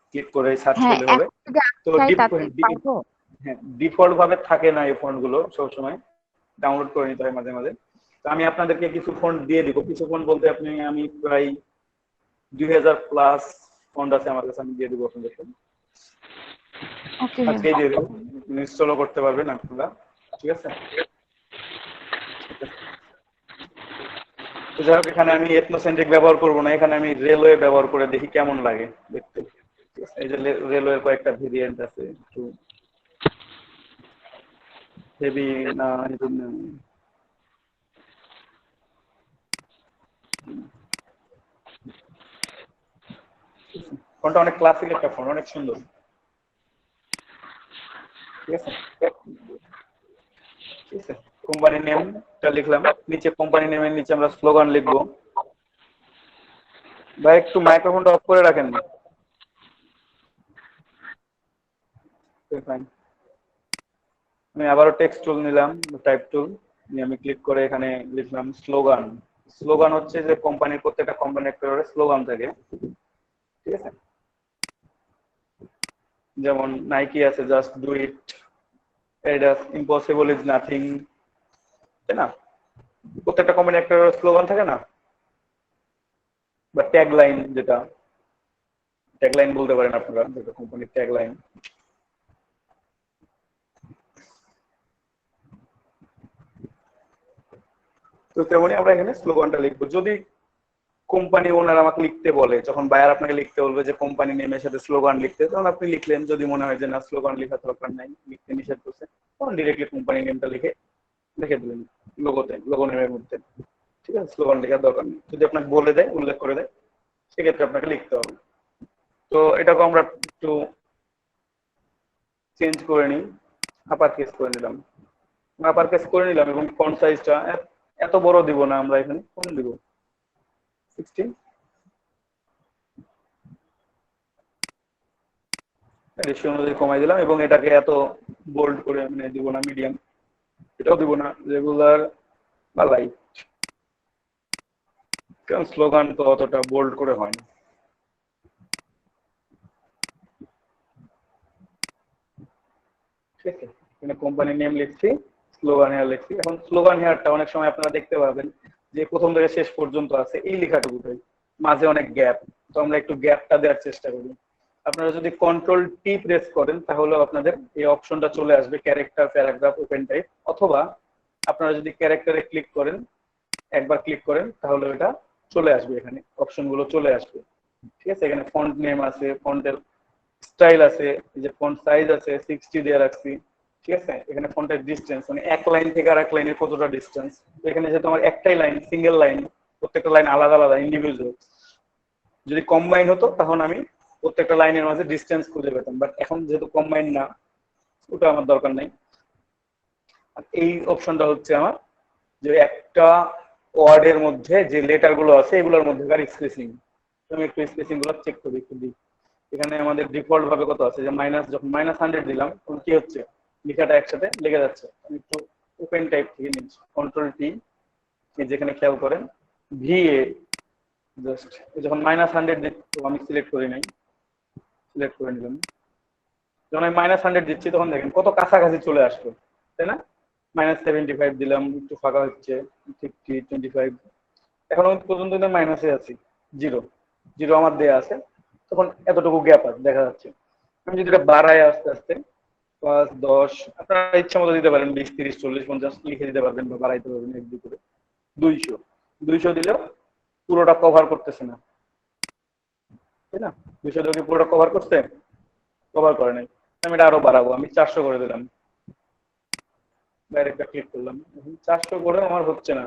[SPEAKER 1] ক্লিক করে সার্চ
[SPEAKER 2] হ্যাঁ,
[SPEAKER 1] করলে হবে।
[SPEAKER 2] এখন যদি আমি
[SPEAKER 1] তো
[SPEAKER 2] চাই তাতে পারবো?
[SPEAKER 1] হ্যাঁ, ডিফল্ট ভাবে থাকে না এই ফন্ট গুলো, সবসময় ডাউনলোড করে নিতে হয় মাঝে মাঝে। তো আমি আপনাদেরকে কিছু ফন্ট দিয়ে দিব। কিছু ফন্ট বলতে আমি প্রায় 2000+ ফন্ট আছে আমার কাছে, আমি দিয়ে দিব আপনাদেরকে।
[SPEAKER 2] ওকে
[SPEAKER 1] আজকেই দিয়ে দেবো, ইনস্টলও করতে পারবেন আপনারা। ঠিক আছে। তো যাই হোক, এখানে আমি এথনোসেন্ট্রিক ব্যবহার করবো না, এখানে আমি রেলওয়ে ব্যবহার করে দেখি কেমন লাগে দেখতে। ঠিক আছে। এই যে রেলওয়ের কয়েকটা ভেরিয়েন্ট আছে, একটু হেভি না, ফন্টটা অনেক ক্লাসিক একটা ফন্ট, অনেক সুন্দর। ঠিক আছে। ঠিক আছে। কোম্পানি নেমটা লিখলাম, নিচে কোম্পানি নেমের নিচে আমরা স্লোগান লিখবো। ভাই একটু মাইক্রোফোনটা অফ করে রাখেন। আমি আবারও টেক্সট টুল নিলাম, টাইপ টুল নিয়ে আমি ক্লিক করে এখানে লিখলাম স্লোগান। স্লোগান হচ্ছে যে কোম্পানির, প্রত্যেকটা কোম্পানির একটা করে স্লোগান থাকে। ঠিক আছে। যেমন নাইকি আছে, just do it, Adidas impossible is nothing, তাই না? প্রত্যেকটা কোম্পানি একটা স্লোগান থাকে না, বা ট্যাগ লাইন, যেটা ট্যাগ লাইন বলতে পারেন আপনারা, যেটা কোম্পানির ট্যাগ লাইন। তো তেমনি আমরা এখানে স্লোগানটা লিখবো। যদি কোম্পানি ওনার আমাকে লিখতে বলে, যখন বায়ার আপনাকে লিখতে বলবে যে কোম্পানি নেমের সাথে স্লোগান লিখতে, তখন আপনি লিখলেন। যদি মনে হয় যে না, স্লোগান লেখার দরকার নাই, লিখতে নিষেধ করছে, তখন ডিরেক্টলি কোম্পানি নেমটা লিখে দিলেন লোগোতে, লোগো নেমের মধ্যে। ঠিক আছে, স্লোগান লেখার দরকার নেই। যদি আপনাকে বলে দেয়, উল্লেখ করে দেয়, সেক্ষেত্রে আপনাকে লিখতে হবে। তো এটাকে আমরা একটু চেঞ্জ করে নিই, আপার কেস করে নিলাম, আপার কেস করে নিলাম, এবং ফন্ট সাইজটা এত বড় দিব না, আমরা এখানে কম দিব, 16 রেশিও অনুযায়ী কমাই দিলাম। এবং এটাকে এত বোল্ড করে মানে দিব না, মিডিয়াম, এটাও দিব না, রেগুলার বা লাইট, কারণ স্লোগান তো অতটা বোল্ড করে হয় না। ঠিক আছে, এখানে কোম্পানি নেম লিখছি, স্লোগান হেয়ার লিখছি। এখন স্লোগান হেয়ারটা অনেক সময় আপনারা দেখতে পাবেন যে প্রথম থেকে শেষ পর্যন্ত আছে এই লেখাটুকুটাই, মাঝে অনেক গ্যাপ। তো আমরা একটু গ্যাপটা দেওয়ার চেষ্টা করি। আপনারা যদি কন্ট্রোল টি প্রেস করেন, তাহলে আপনাদের এই অপশনটা চলে আসবে, ক্যারেক্টার, প্যারাগ্রাফ, ওপেন টাইপ। অথবা আপনারা যদি ক্যারেক্টারে ক্লিক করেন, একবার ক্লিক করেন, তাহলে এটা চলে আসবে, এখানে অপশনগুলো চলে আসবে। ঠিক আছে, এখানে ফন্ট নেম আছে, ফন্টের স্টাইল আছে, এই যে ফন্ট সাইজ আছে 60 দিয়ে রাখছি। ঠিক আছে, এখানে ফন্টের ডিসটেন্স, মানে এক লাইন থেকে আর এক লাইনের কতটা ডিসটেন্স। এখানে যেহেতু আমার একটাই লাইন, সিঙ্গেল লাইন, প্রত্যেকটা লাইন আলাদা আলাদা ইন্ডিভিজুয়াল। যদি কম্বাইন হতো, তখন আমি প্রত্যেকটা লাইনের মাঝে ডিসটেন্স খুঁজে পেতাম, বাট এখন যেহেতু কম্বাইন না, ওটা আমার দরকার নাই। আর এই অপশনটা হচ্ছে আমার যে একটা ওয়ার্ডের মধ্যে যে লেটার গুলো আছে, এগুলোর মধ্যেকার স্পেসিং। আমি একটু স্পেসিং গুলো চেক করি, একটু দিই। এখানে আমাদের ডিফল্ট ভাবে কত আছে, যে মাইনাস, যখন -100 দিলাম, তখন কি হচ্ছে, লেখাটা একসাথে লেগে যাচ্ছে। আমি একটু ওপেন টাইপ থেকে নিচ্ছি, কন্ট্রোল টি, যেখানে খেয়াল করেন ভিএ, জাস্ট যখন -100 দিচ্ছি, আমি সিলেক্ট করি নাই, সিলেক্ট করে নিলাম। যখন আমি -100 দিচ্ছি, তখন দেখেন কত কাছাকাছি চলে আসলো, তাই না? -75 দিলাম, একটু ফাঁকা হচ্ছে, 50, 25, এখনো পর্যন্ত মাইনাসে আছি, জিরো জিরো আমার দেয়া আছে। তখন এতটুকু গ্যাপ আছে দেখা যাচ্ছে। আমি যদি এটা বাড়াই আস্তে আস্তে, 5, 10, আপনারা ইচ্ছা মতো দিতে পারেন, 20, 30, 40, 50 লিখে দিতে পারবেন, বা বাড়াইতে পারবেন 1-2 করে। 200 দিলেও পুরোটা কভার করতেছে না, তাই না? 200 দিলে পুরোটা কভার করতে, কভার করে নাই। আমি এটা আরো বাড়াবো, আমি 400 করে দিলাম, ডাইরেক্ট ক্লিক করলাম। 400 করে আমার হচ্ছে না,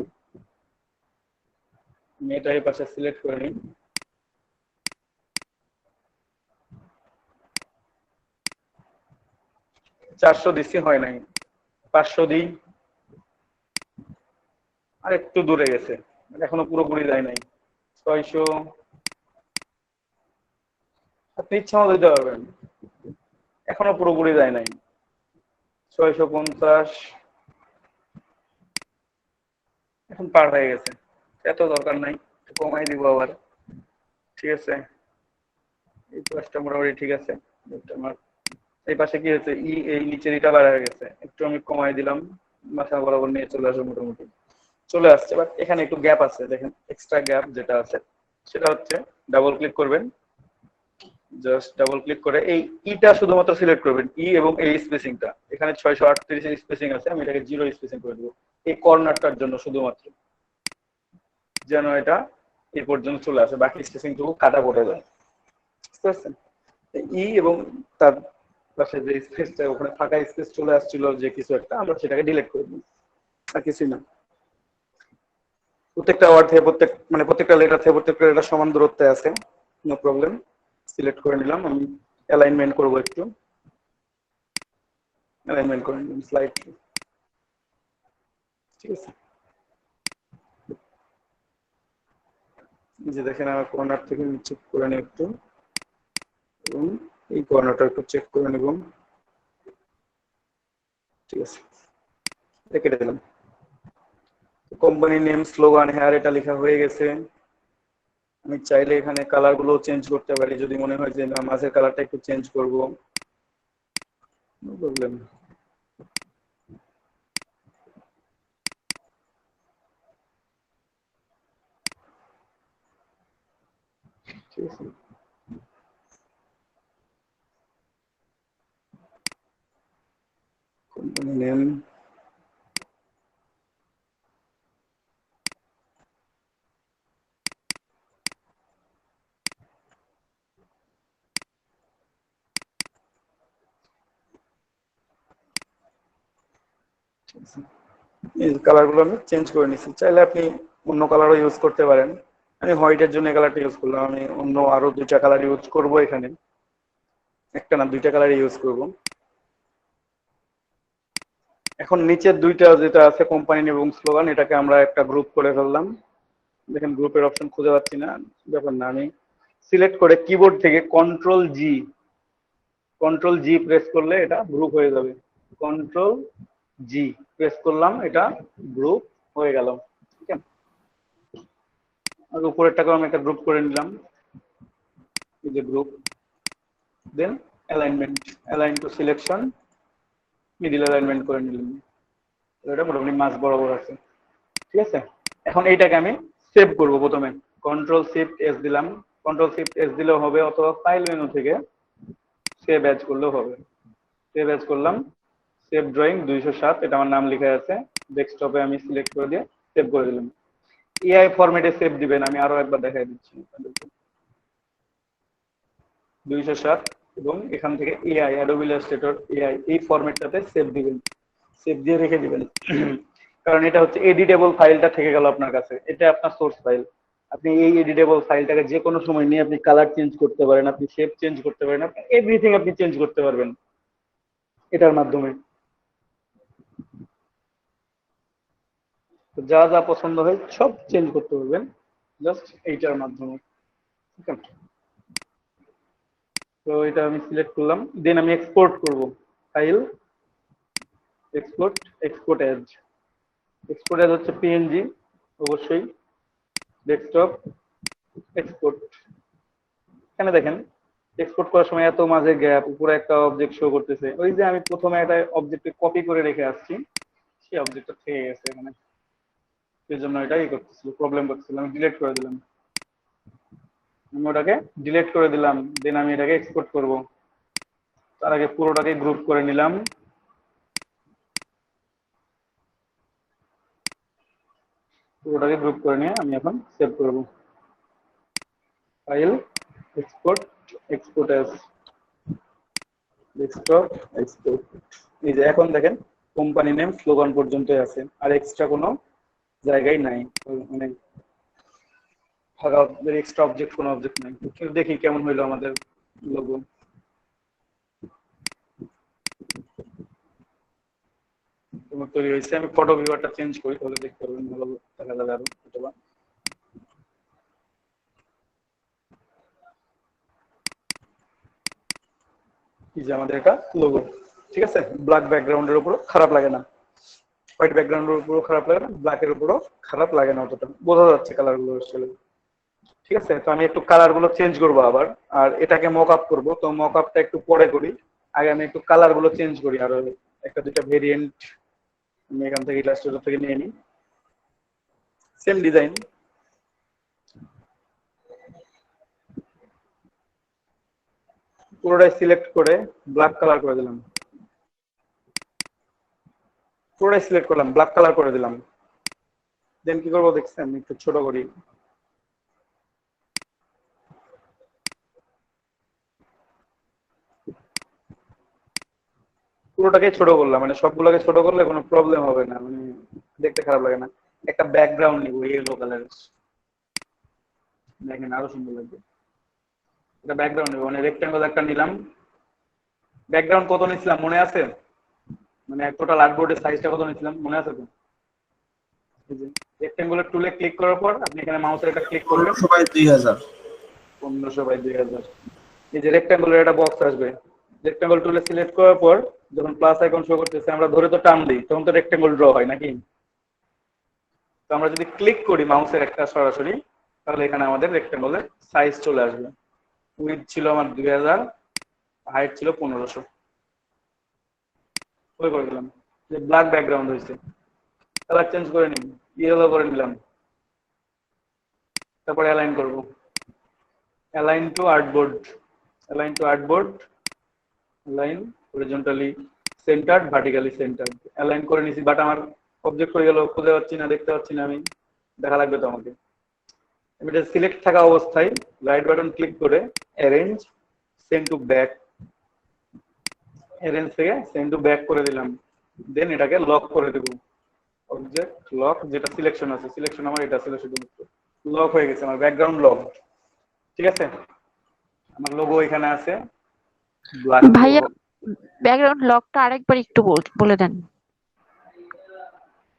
[SPEAKER 1] আমি এটা এই পাশে সিলেক্ট করে নিই। চারশো দিচ্ছি, হয় নাই, 500 দিই, আর একটু দূরে গেছে, এখনো পুরোপুরি যায় নাই। 600, আপনি ইচ্ছা মতো দিতে পারবেন, এখনো পুরোপুরি যায় নাই। 650, এখন পার হয়ে গেছে, এত দরকার নাই, একটু কমাই দিব আবার। ঠিক আছে, এই পাশটা মোটামুটি ঠিক আছে। আমার এই পাশে কি হয়েছে, এই নিচের এটা বাড়া হয়ে গেছে, একটু আমি কমাই দিলাম, মাথা বরাবর নিয়ে চলে আসবে, মোটামুটি চলে আসছে। বাট এখানে একটু গ্যাপ আছে, দেখেন এক্সট্রা গ্যাপ যেটা আছে, সেটা হচ্ছে ডাবল ক্লিক করবেন, জাস্ট ডাবল ক্লিক করে এই ইটা শুধুমাত্র সিলেক্ট করবেন, ই এবং এই স্পেসিংটা, এখানে 638 এর স্পেসিং আছে, আমি এটাকে 0 স্পেসিং করে দেবো এই কর্নারটার জন্য শুধুমাত্র, যেন এটা এই পর্যন্ত চলে আসে, বাকি স্পেসিং টুকু কাটা পড়ে যায়। বুঝতে পারছেন? ই এবং তার পাশে যে স্পেসটা, ওখানে ফাঁকা স্পেস চলে আসছিল যে কিছু একটা, আমরা সেটাকে ডিলিট করে দিই, আর কিছুই না। প্রত্যেকটা ওয়ার্ড থেকে প্রত্যেকটা লেটার থেকে প্রত্যেকটা লেটার সমান দূরত্বে আছে, নো প্রবলেম। সিলেক্ট করে নিলাম, আমি অ্যালাইনমেন্ট করব, একটু অ্যালাইনমেন্ট করে নিলাম স্লাইডলি। ঠিক আছে, যে দেখেন আমার কর্নার থেকে চেক করে নিই একটু, এবং এই কর্নারটা একটু চেক করে নেব। ঠিক আছে, কেটে দিলাম। কোম্পানি নেম, স্লোগান, হেয়ার, এটা লেখা হয়ে গেছে। আমি চাইলে এখানে কালার গুলো চেঞ্জ করতে পারি, যদি মনে হয় যে না, মাঝের কালারটা একটু চেঞ্জ করব, নো প্রবলেম। ঠিক আছে, কোম্পানি নেম, এই কালারগুলো আমি চেঞ্জ করে নিচ্ছি। চাইলে আপনি অন্য কালারও ইউজ করতে পারেন। আমি হোয়াইটের জন্য এই কালারটা ইউজ করলাম। আমি অন্য আরো দুইটা কালার ইউজ করব এখানে, একটা না দুইটা কালার ইউজ করব। এখন নিচের দুইটা যেটা আছে কোম্পানি নেম এবং স্লোগান, এটাকে আমরা একটা গ্রুপ করে ফেললাম। দেখেন গ্রুপের অপশন খুঁজে পাচ্ছি না, ব্যাপার না, আমি সিলেক্ট করে কিবোর্ড থেকে কন্ট্রোল জি প্রেস করলে এটা গ্রুপ হয়ে যাবে। কন্ট্রোল জি প্রেস করলাম, এটা গ্রুপ হয়ে গেল। ঠিক আছে, আর উপরেরটাকেও আমি একটা গ্রুপ করে নিলাম, এই যে group. Then alignment, align to selection, middle alignment করে নিলাম। এটা মোটামুটি মাঝ বরাবর আছে। ঠিক আছে, এখন এইটাকে আমি সেভ করব। প্রথমে কন্ট্রোল শিফট এস দিলাম, কন্ট্রোল শিফট এস দিলেও হবে, অথবা ফাইল মেনু থেকে সেভ অ্যাজ করলেও হবে। সেভ অ্যাজ করলাম, সেভ ড্রয়িং 207, এটা আমার নাম লেখা আছে। ডেস্কটপে আমি সিলেক্ট করে দিয়ে সেভ করে দিলাম। এআই ফরম্যাটে সেভ দিবেন, আমি আরো একবার দেখাই দিচ্ছি। 207 এবং এখান থেকে এআই, অ্যাডোবি ইলাস্ট্রেটর এআই, এই ফরম্যাটটাতে সেভ দিবেন, সেভ দিয়ে রেখে দিবেন। কারণ এটা হচ্ছে এডিটেবল ফাইলটা থেকে গেল আপনার কাছে, এটা আপনার সোর্স ফাইল। আপনি এই এডিটেবল ফাইলটাকে যে কোনো সময় নিয়ে আপনি কালার চেঞ্জ করতে পারেন, আপনি শেপ চেঞ্জ করতে পারেন, আপনি এভরিথিং আপনি চেঞ্জ করতে পারবেন এটার মাধ্যমে। যা যা পছন্দ হয় সব চেঞ্জ করতে পারবেন জাস্ট এইটার মাধ্যমে। ঠিক আছে, তো এটা আমি সিলেক্ট করলাম, দেন আমি এক্সপোর্ট করব। ফাইল, এক্সপোর্ট, এক্সপোর্ট এজ হচ্ছে পিএনজি অবশ্যই, ডেস্কটপ, এক্সপোর্ট। এখানে দেখেন এক্সপোর্ট করার সময় এত মাঝে গ্যাপ, উপরে একটা অবজেক্ট শো করতেছে। ওই যে আমি প্রথমে একটা অবজেক্টকে কপি করে রেখে আসছি, সেই অবজেক্টটা থেকে গেছে এখানে, সেই জন্য এটাই করতেছিল, প্রবলেম করতেছিল। আমি ডিলিট করে দিলাম, আমি ওটাকে ডিলিট করে দিলাম। দেন আমি এটাকে এক্সপোর্ট করব। তার আগে পুরোটাকে গ্রুপ করে নিলাম, পুরোটাকে গ্রুপ করে নিয়ে আমি এখন সেভ করব। File, export, export as, desktop, export. এই যে এখন দেখেন কোম্পানি নেম স্লোগান পর্যন্তই আছে, আর এক্সট্রা কোনো জায়গায় নাই, মানে ফাঁকা এক্সট্রা অবজেক্ট, কোনো অবজেক্ট নাই। কিন্তু দেখি কেমন হইলো আমাদের লোগো। তৈরি হয়েছে। আমি ফটো ভিউয়ারটা চেঞ্জ করি, তাহলে দেখতে পারবেন, ভালো দেখা যাবে আরো অথবা। এই যে আমাদের এটা লোগো। ঠিক আছে, ব্ল্যাক ব্যাকগ্রাউন্ডের উপরও খারাপ লাগে না, হোয়াইট ব্যাকগ্রাউন্ডের উপরও খারাপ লাগে না, ব্ল্যাকের উপরও খারাপ লাগে না, অতটা বোঝা যাচ্ছে কালার গুলো আসলে। ঠিক আছে, তো আমি একটু কালার গুলো চেঞ্জ করবো আবার, আর এটাকে মক আপ করবো। তো মক আপটা একটু পরে করি, আগে আমি একটু কালার গুলো চেঞ্জ করি। আর একটা দুইটা ভেরিয়েন্ট আমি এখান থেকে ইলাস্ট্রেটর থেকে নিয়ে নিই, সেম ডিজাইন। পুরোটাই সিলেক্ট করে ব্ল্যাক কালার করে দিলাম, পুরোটাই সিলেক্ট করলাম, ব্ল্যাক কালার করে দিলাম। দেন কি করবো দেখছেন, একটু ছোট করি। পুরোটাকে ছোট করলাম, মানে সবগুলোকে ছোট করলে কোনো প্রবলেম হবে না, মানে দেখতে খারাপ লাগে না। একটা ব্যাকগ্রাউন্ড নিব ইয়েলো কালারের, দেখেন আরো সুন্দর লাগবে। একটা ব্যাকগ্রাউন্ড নিব, মানে রেক্টেঙ্গল একটা নিলাম। ব্যাকগ্রাউন্ড কত নিছিলাম মনে আছে? মানে টোটাল আর্টবোর্ডের সাইজটা কত নিছিলাম মনে আছে তো? রেক্টেঙ্গুলার টুলে ক্লিক করার পর আপনি এখানে মাউসের একটা ক্লিক করবেন,
[SPEAKER 5] 1500 বাই 2000,
[SPEAKER 1] 1500 বাই 2000। এই যে রেক্টেঙ্গুলার একটা বক্স আসবে, রেক্টেঙ্গল টুলে সিলেক্ট করার পর যখন প্লাস আইকন শো করতেছে, আমরা ধরে তো টান দিই, তখন তো রেক্টেঙ্গল ড্র হয় নাকি? তো আমরা যদি ক্লিক করি মাউসের একটা সরাসরি, তাহলে এখানে আমাদের রেক্টেঙ্গলের সাইজ চলে আসবে। উইডথ ছিল আমার 2000, হাইট ছিল 1500। ওই করে দিলাম, যে ব্ল্যাক ব্যাকগ্রাউন্ড হয়েছে। কালার চেঞ্জ করে নিন, ইয়েলো করে নিলাম, তারপরে অ্যালাইন করব। Align two artboard, align two artboard, align horizontally centred, vertically centred. Align করে নিছি, বাট আমার অবজেক্ট হয়ে গেল, খুঁজে পাচ্ছি না, দেখতে পাচ্ছি না আমি, দেখা লাগবে তো আমাকে। এটা সিলেক্ট থাকা অবস্থায় রাইট বাটন ক্লিক করে arrange send to back, arrange থেকে সেন্ড টু ব্যাক করে দিলাম। দেন এটাকে লক করে দেব, অবজেক্ট লক, যেটা সিলেকশন আছে, সিলেকশন আমার এটা ছিল শুধুমাত্র, লক হয়ে গেছে আমার ব্যাকগ্রাউন্ড লক। ঠিক আছে, আমার লোগো এখানে আছে ব্ল্যাক।
[SPEAKER 2] ভাইয়া ব্যাকগ্রাউন্ড লকটা আরেকবার একটু বলে দেন।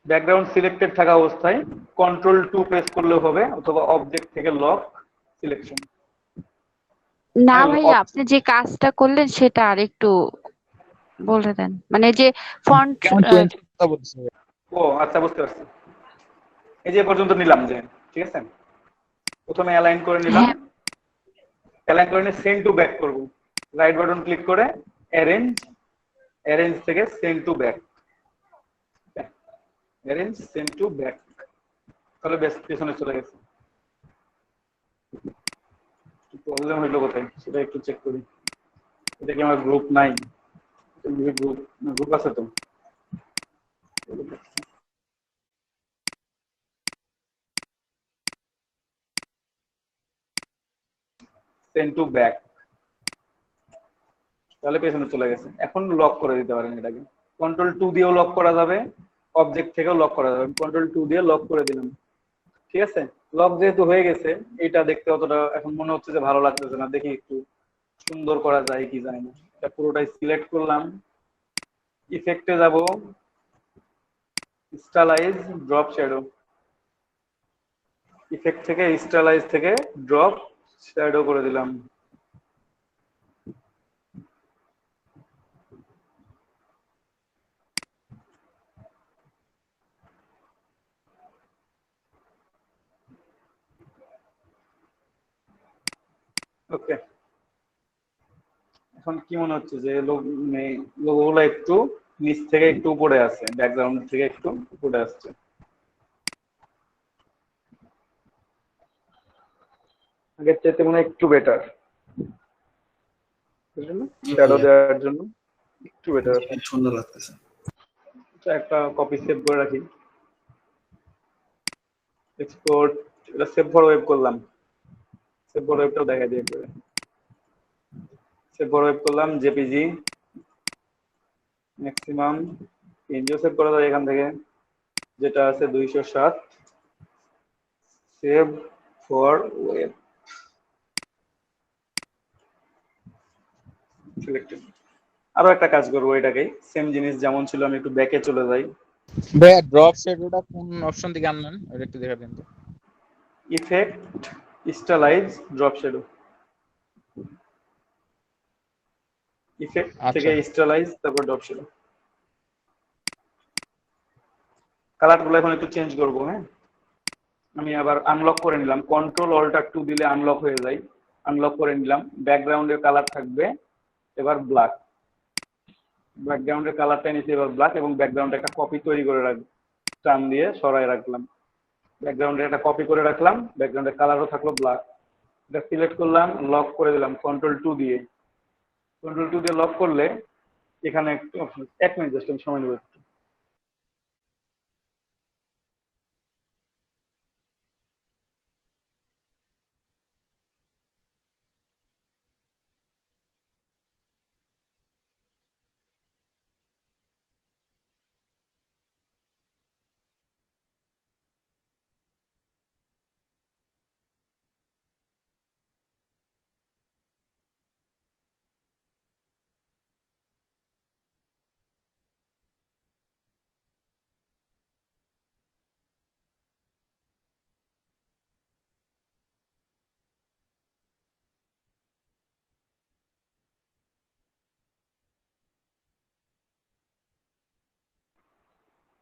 [SPEAKER 1] ব্যাকগ্রাউন্ড সিলেক্টেড থাকা অবস্থায় Ctrl+2 প্রেস করলেও হবে, অথবা অবজেক্ট থেকে লক সিলেকশন।
[SPEAKER 2] না ভাইয়া, আপনি যে কাজটা করলেন সেটা আরেকটু বলে দেন, মানে যে ফন্ট।
[SPEAKER 4] কেমন চেঞ্জ করতে বলছে?
[SPEAKER 1] ও আচ্ছা, বুঝতে পারছি। এই যে পর্যন্ত নিলাম যে, ঠিক আছে, প্রথমে অ্যালাইন করে নিলাম,
[SPEAKER 2] হ্যাঁ,
[SPEAKER 1] অ্যালাইন করে নিয়ে সেন্ড টু ব্যাক করব, রাইট বাটন ক্লিক করে অ্যারেঞ্জ, অ্যারেঞ্জ থেকে send to back, arrange send to back, তাহলে বেশ পেছনে চলে গেছে। প্রবলেম হইলো কোথায় সেটা একটু চেক করি। এটা কি আমার গ্রুপ নাই? গ্রুপ, গ্রুপ আছে তো। সেন্ড টু ব্যাক, তাহলে পেছনে চলে গেছে। এখন লক করে দিতে পারেন এটাকে, Ctrl+2 দিয়েও লক করা যাবে, অবজেক্ট থেকেও লক করা যাবে। Ctrl+2 দিয়ে লক করে দিলাম, ঠিক আছে। লক যেহেতু হয়ে গেছে, এটা দেখতে অতটা এখন মনে হচ্ছে যে ভালো লাগতেছে না, দেখি একটু সুন্দর করা যায় কি যায় না। এটা পুরোটাই সিলেক্ট করলাম, ইফেক্টে যাব, স্টাইলাইজ ড্রপ শ্যাডো, ইফেক্ট থেকে স্টাইলাইজ থেকে ড্রপ শ্যাডো করে দিলাম। ওকে, এখন কি মনে হচ্ছে যে লোগোগুলো একটু নিচ থেকে একটু উপরে আছে, ব্যাকগ্রাউন্ড থেকে একটু উপরে আসছে। আগের চাইতে মনে হয় একটু বেটার, শ্যাডো দেওয়ার জন্য একটু বেটার আছে।
[SPEAKER 5] সুন্দর লাগতেছে।
[SPEAKER 1] একটা কপি সেভ করে রাখি, এক্সপোর্ট, এটা সেভ ফর ওয়েব করলাম, সেভ ফর ওয়েবটাও দেখা দিয়ে করে সেভ ফর ওয়েব করলাম, জেপিজি ম্যাক্সিমাম এনজিও সেভ করা যায় এখান থেকে, যেটা আছে 207, সেভ ফর ওয়েব সিলেক্টেড। আরো একটা কাজ করবো, এটাকে সেম জিনিস যেমন ছিল, আমি একটু ব্যাকে চলে যাই।
[SPEAKER 4] ভাইয়া ড্রপ শ্যাডোটা কোন অপশন থেকে আনলেন ওটা একটু দেখাবেন তো?
[SPEAKER 1] Effect, stylise, drop shadow, effect থেকে
[SPEAKER 4] আচ্ছা,
[SPEAKER 1] স্টাইলাইজ, তারপর ড্রপ শ্যাডো। কালার গুলো এখন একটু চেঞ্জ করবো। হ্যাঁ, আমি আবার আনলক করে নিলাম, Ctrl+Alt+2 দিলে আনলক হয়ে যায়, আনলক করে নিলাম। ব্যাকগ্রাউন্ডের কালার থাকবে এবার ব্ল্যাক, ব্যাকগ্রাউন্ডের কালারটা নিচে এবার ব্ল্যাক, এবং ব্যাকগ্রাউন্ডে একটা কপি তৈরি করে রাখবো, টান দিয়ে সরাই রাখলাম, ব্যাকগ্রাউন্ডে একটা কপি করে রাখলাম, ব্যাকগ্রাউন্ডের কালারও থাকলো ব্ল্যাক। এটা সিলেক্ট করলাম, লক করে দিলাম Ctrl+2 দিয়ে, Ctrl+2 দিয়ে লক করলে এখানে একটু অপশন, 1 মিনিট জাস্ট আমি সময় নেব একটু।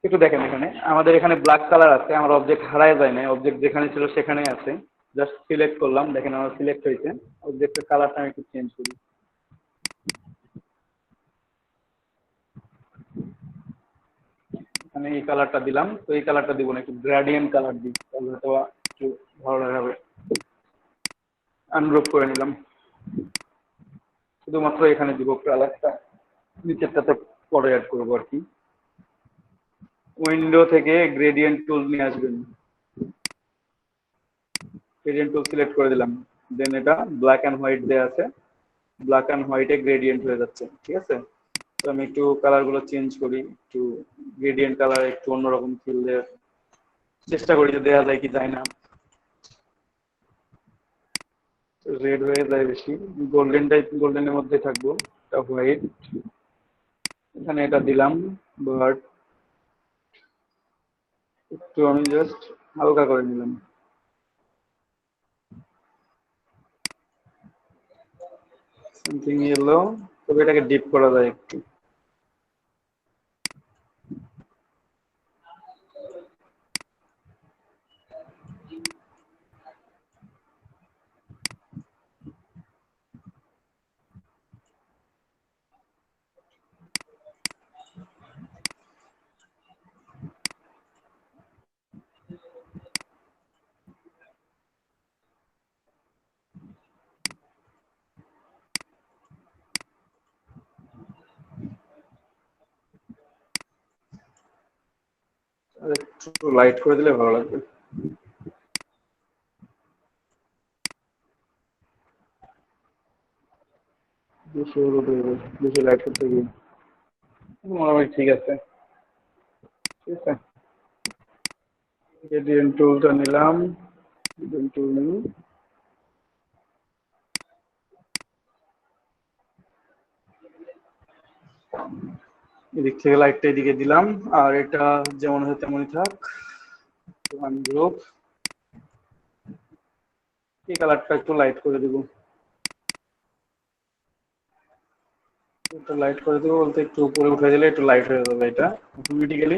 [SPEAKER 1] একটু দেখেন, এখানে আমাদের এখানে ব্ল্যাক কালার আছে, আমার অবজেক্ট হারায় যায় না, অবজেক্ট যেখানে ছিল সেখানেই আছে। জাস্ট সিলেক্ট করলাম, দেখেন আমার সিলেক্ট হয়েছে। অবজেক্টের কালারটা আমি একটু চেঞ্জ করি, আমি এই কালারটা দিলাম, তো এই কালারটা দিব না, একটু গ্রেডিয়েন্ট কালার দিই, তাহলে হয়তো একটু ভালো দেখাবে। আনগ্রুপ করে নিলাম, শুধুমাত্র এখানে দিব কালারটা, নিচেরটাতে পরে অ্যাড করবো আর কি। উইন্ডো থেকে গ্রেডিয়েন্ট টুল নিয়ে আসবেন, গ্রেডিয়েন্ট টুল সিলেক্ট করে দিলাম, দেন এটা ব্ল্যাক এন্ড হোয়াইট দেয়া আছে, ব্ল্যাক এন্ড হোয়াইটে গ্রেডিয়েন্ট হয়ে যাচ্ছে, ঠিক আছে। তো আমি একটু কালার গুলো চেঞ্জ করি, একটু গ্রেডিয়েন্ট কালার একটু অন্যরকম ফিল দেওয়ার চেষ্টা করি, যে দেওয়া যায় কি যায় না। রেড হয়ে যায় বেশি, গোল্ডেন টাইপ, গোল্ডেনের মধ্যে থাকবো, এটা হোয়াইট, এখানে এটা দিলাম, বাট একটু আমি জাস্ট হালকা করে নিলাম। সামথিং ইয়েলো, তবে এটাকে ডিপ করা যায় একটু। আর একটু লাইট করে দিলে ভালো লাগবে। বেশি হলুদ হয়ে যাবে, বেশি লাইট করতে গিয়ে। মোটামুটি ঠিক আছে, ঠিক আছে। গ্রেডিয়েন্ট টুলটা নিলাম, গ্রেডিয়েন্ট টুল নিই, এদিক থেকে লাইটটা এদিকে দিলাম, আর এটা যেমন হয় তেমনই থাক। গ্রুপ এই কালারটা একটু লাইট করে দিব, একটু লাইট করে দেবো বলতে একটু উপরে উঠে দিলে একটু লাইট হয়ে যাবে, এটা অটোমেটিক্যালি।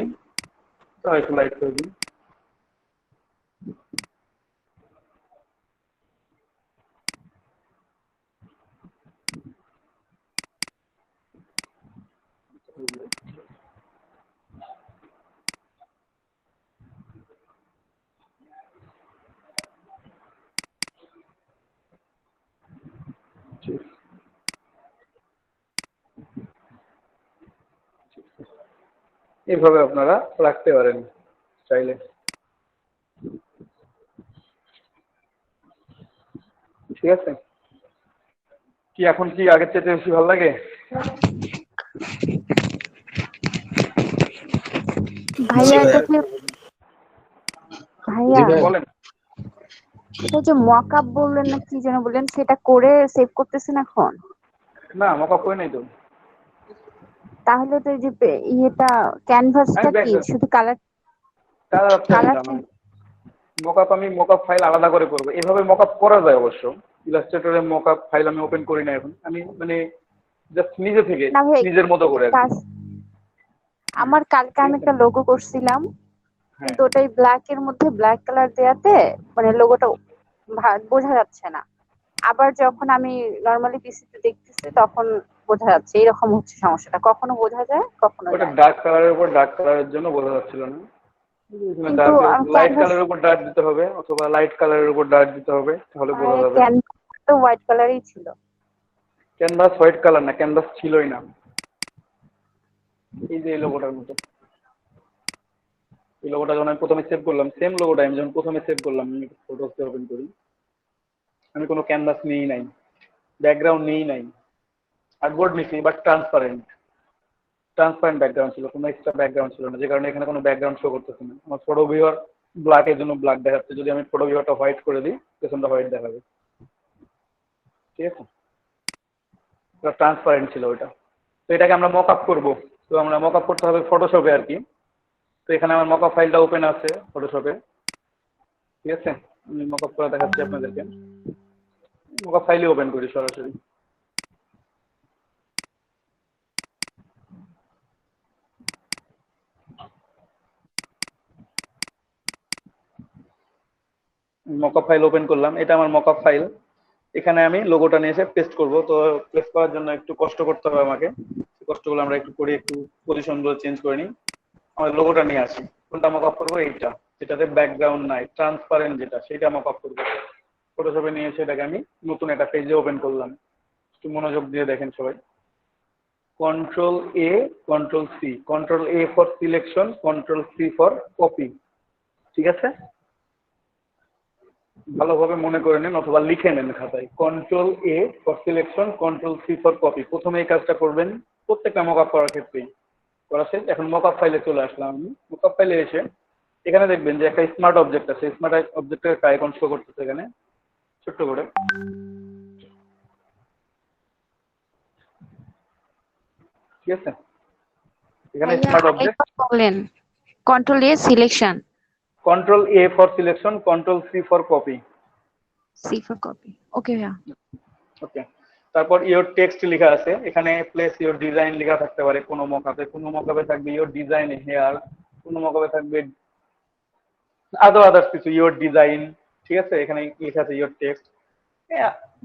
[SPEAKER 1] তাও একটু লাইট করে দিই। এইভাবে আপনারা রাখতে পারেন চাইলে, ঠিক আছে। কি এখন কি আগের চাইতে বেশি ভালো লাগে?
[SPEAKER 2] ভাইয়া এটা কি ভাইয়া
[SPEAKER 1] বলেন।
[SPEAKER 2] এটা যে মকআপ বললেন না কি যেন বললেন, সেটা করে সেভ করতেছেন এখন?
[SPEAKER 1] না, মকআপ করে নাই তো।
[SPEAKER 2] তাহলে তো এই যে ইয়েটা ক্যানভাসটা
[SPEAKER 1] আমি
[SPEAKER 2] কি শুধু কালার
[SPEAKER 1] কালার মকআপ, আমি মকআপ ফাইল আলাদা করে করবো। এভাবে মকআপ করা যায় অবশ্য, ইলাস্ট্রেটরে মকআপ ফাইল আমি ওপেন করি না এখন, আমি মানে জাস্ট নিজে থেকে
[SPEAKER 2] না ভাই
[SPEAKER 1] নিজের মতো করে আর কি।
[SPEAKER 2] কাজ আমার কালকে আমি একটা লোগো করছিলাম,
[SPEAKER 1] হ্যাঁ,
[SPEAKER 2] কিন্তু ওটাই ব্ল্যাক এর মধ্যে ব্ল্যাক কালার দেয়াতে মানে লোগোটা বোঝা যাচ্ছে না। আবার যখন আমি নরমালি পিসিতে দেখতেছি তখন বোঝা যাচ্ছে, এরকম হচ্ছে সমস্যাটা, কখনো বোঝা যায় কখনো
[SPEAKER 1] ওটা
[SPEAKER 2] যায় না।
[SPEAKER 1] ডার্ক কালারের উপর ডার্ক কালারের জন্য বোঝা যাচ্ছিল না।
[SPEAKER 2] কিন্তু
[SPEAKER 1] ডার্ক লাইট
[SPEAKER 2] ক্যানভাস
[SPEAKER 1] কালারের উপর ডার্ক দিতে হবে, অথবা লাইট কালারের উপর ডার্ক দিতে হবে, তাহলে বোঝা যাবে।
[SPEAKER 2] ক্যানভাস তো হোয়াইট কালারই ছিল।
[SPEAKER 1] ক্যানভাস হোয়াইট কালার না, ক্যানভাস ছিলই না। এই যে এই লোগোটার মতো, এই লোগোটা যখন আমি প্রথমে সেভ করলাম, সেম লোগোটা আমি যখন প্রথমে সেভ করলাম, আমি ফটোসে ওপেন করি, আমি কোনো ক্যানভাস নিই নাই, ব্যাকগ্রাউন্ড নিই নাই, আর্টবোর্ড নিছি, বাট ট্রান্সপারেন্ট ব্যাকগ্রাউন্ড ছিল, কোনো এক্সট্রা ব্যাকগ্রাউন্ড ছিল না, যে কারণে এখানে কোনো ব্যাকগ্রাউন্ড শো করতেছে না। আমার ফটো ভিউয়ার ব্ল্যাক এর জন্য ব্ল্যাক দেখাচ্ছে, যদি আমি ফটো ভিউয়ারটা হোয়াইট করে দিই পেছনটা হোয়াইট দেখাবে, ঠিক আছে। ওটা ট্রান্সপারেন্ট ছিল ওইটা। তো এটাকে আমরা মক আপ করবো, তো আমরা মক আপ করতে হবে ফটোশপে আর কি। তো এখানে আমার মক আপ ফাইলটা ওপেন আছে ফটোশপে, ঠিক আছে। আমি মক আপ করে দেখাচ্ছি আপনাদেরকে, মক আপ ফাইলই ওপেন করি সরাসরি। মকআপ ফাইল ওপেন করলাম, এটা আমার মকআপ ফাইল। এখানে আমি লোগোটা নিয়ে এসে পেস্ট করব। তো পেস্ট করার জন্য একটু কষ্ট করতে হবে আমাকে, কষ্টগুলো আমরা একটু করি, একটু পজিশন গুলো চেঞ্জ করে নিই। আমাদের লোগোটা নিয়ে আসি, কোনটা মকআপ করবো? এইটা, যেটাতে ব্যাকগ্রাউন্ড নাই, ট্রান্সপারেন্ট যেটা, সেটা মকআপ করবো। ফটোশপে নিয়ে এসে এটাকে আমি নতুন একটা পেজে ওপেন করলাম। একটু মনোযোগ দিয়ে দেখেন সবাই। Control A, control C, control A for selection, control C for copy. ঠিক আছে, ভালোভাবে মনে করে নেন অথবা লিখে নেন খাতায়। Control A for selection, control C for copy. প্রথমে এই কাজটা করবেন প্রত্যেকটা মকআপ করার ক্ষেত্রেই। করা শেষ। এখন মকআপ ফাইলে চলে আসলাম আমি। মকআপ ফাইলে এসে এখানে দেখবেন যে একটা স্মার্ট অবজেক্ট আছে। স্মার্ট অবজেক্টের একটা আইকন শো করতেছে এখানে ছোট্ট করে। ঠিক আছে, এখানে
[SPEAKER 2] ভাইয়া
[SPEAKER 1] স্মার্ট অবজেক্ট।
[SPEAKER 2] আরেকবার বলেন। Control A selection,
[SPEAKER 1] control A for selection, control C for copy.
[SPEAKER 2] C for copy. Okay ভাইয়া।
[SPEAKER 1] ওকে, তারপর ইওর টেক্সট লেখা আছে এখানে। প্লেস ইওর ডিজাইন লেখা থাকতে পারে কোনো মকআপে। কোনো মকআপে থাকবে ইওর ডিজাইন হেয়ার, কোনো মকআপে থাকবে আদার্স কিছু, ইওর ডিজাইন। ঠিক আছে, এখানে লেখা আছে your text,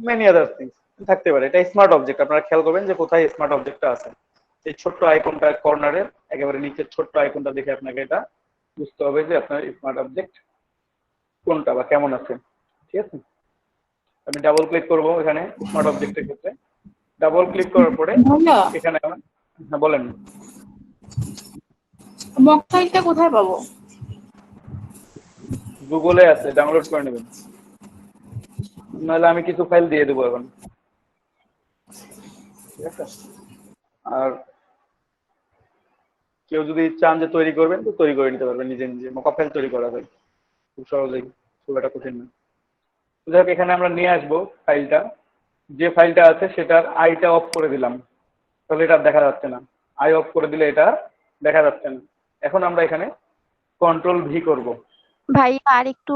[SPEAKER 1] many other things থাকতে পারে। এটা স্মার্ট অবজেক্ট। আপনারা খেয়াল করবেন যে কোথায় স্মার্ট অবজেক্টটা আছে। এই ছোট্ট আইকনটা কর্নারের একেবারে নিচের ছোট্ট আইকনটা দেখে আপনাকে এটা বুঝতে হবে যে আপনার স্মার্ট অবজেক্ট কোনটা বা কেমন আছে। ঠিক আছে, আমি ডাবল ক্লিক করব এখানে স্মার্ট অবজেক্টের ক্ষেত্রে। ডাবল ক্লিক করার পরে
[SPEAKER 7] ভাইয়া
[SPEAKER 1] এখানে হ্যাঁ বলেন।
[SPEAKER 7] মক ফাইলটা কোথায় পাবো?
[SPEAKER 1] গুগলে আছে, ডাউনলোড করে নেবেন। নাহলে আমি কিছু ফাইল দিয়ে দেবো এখন। ঠিক আছে, আর কেউ যদি চান যে তৈরি করবেন তো তৈরি করে নিতে পারবেন নিজে নিজে। মকআপ ফাইল তৈরি করা যায় খুব সহজেই, খুব একটা কঠিন না। যাই হোক, এখানে আমরা নিয়ে আসবো ফাইলটা। যে ফাইলটা আছে সেটার আইটা অফ করে দিলাম, তাহলে এটা দেখা যাচ্ছে না। আই অফ করে দিলে এটা দেখা যাচ্ছে না। এখন আমরা এখানে কন্ট্রোল ভি করব।
[SPEAKER 2] ভাইয়া আর একটু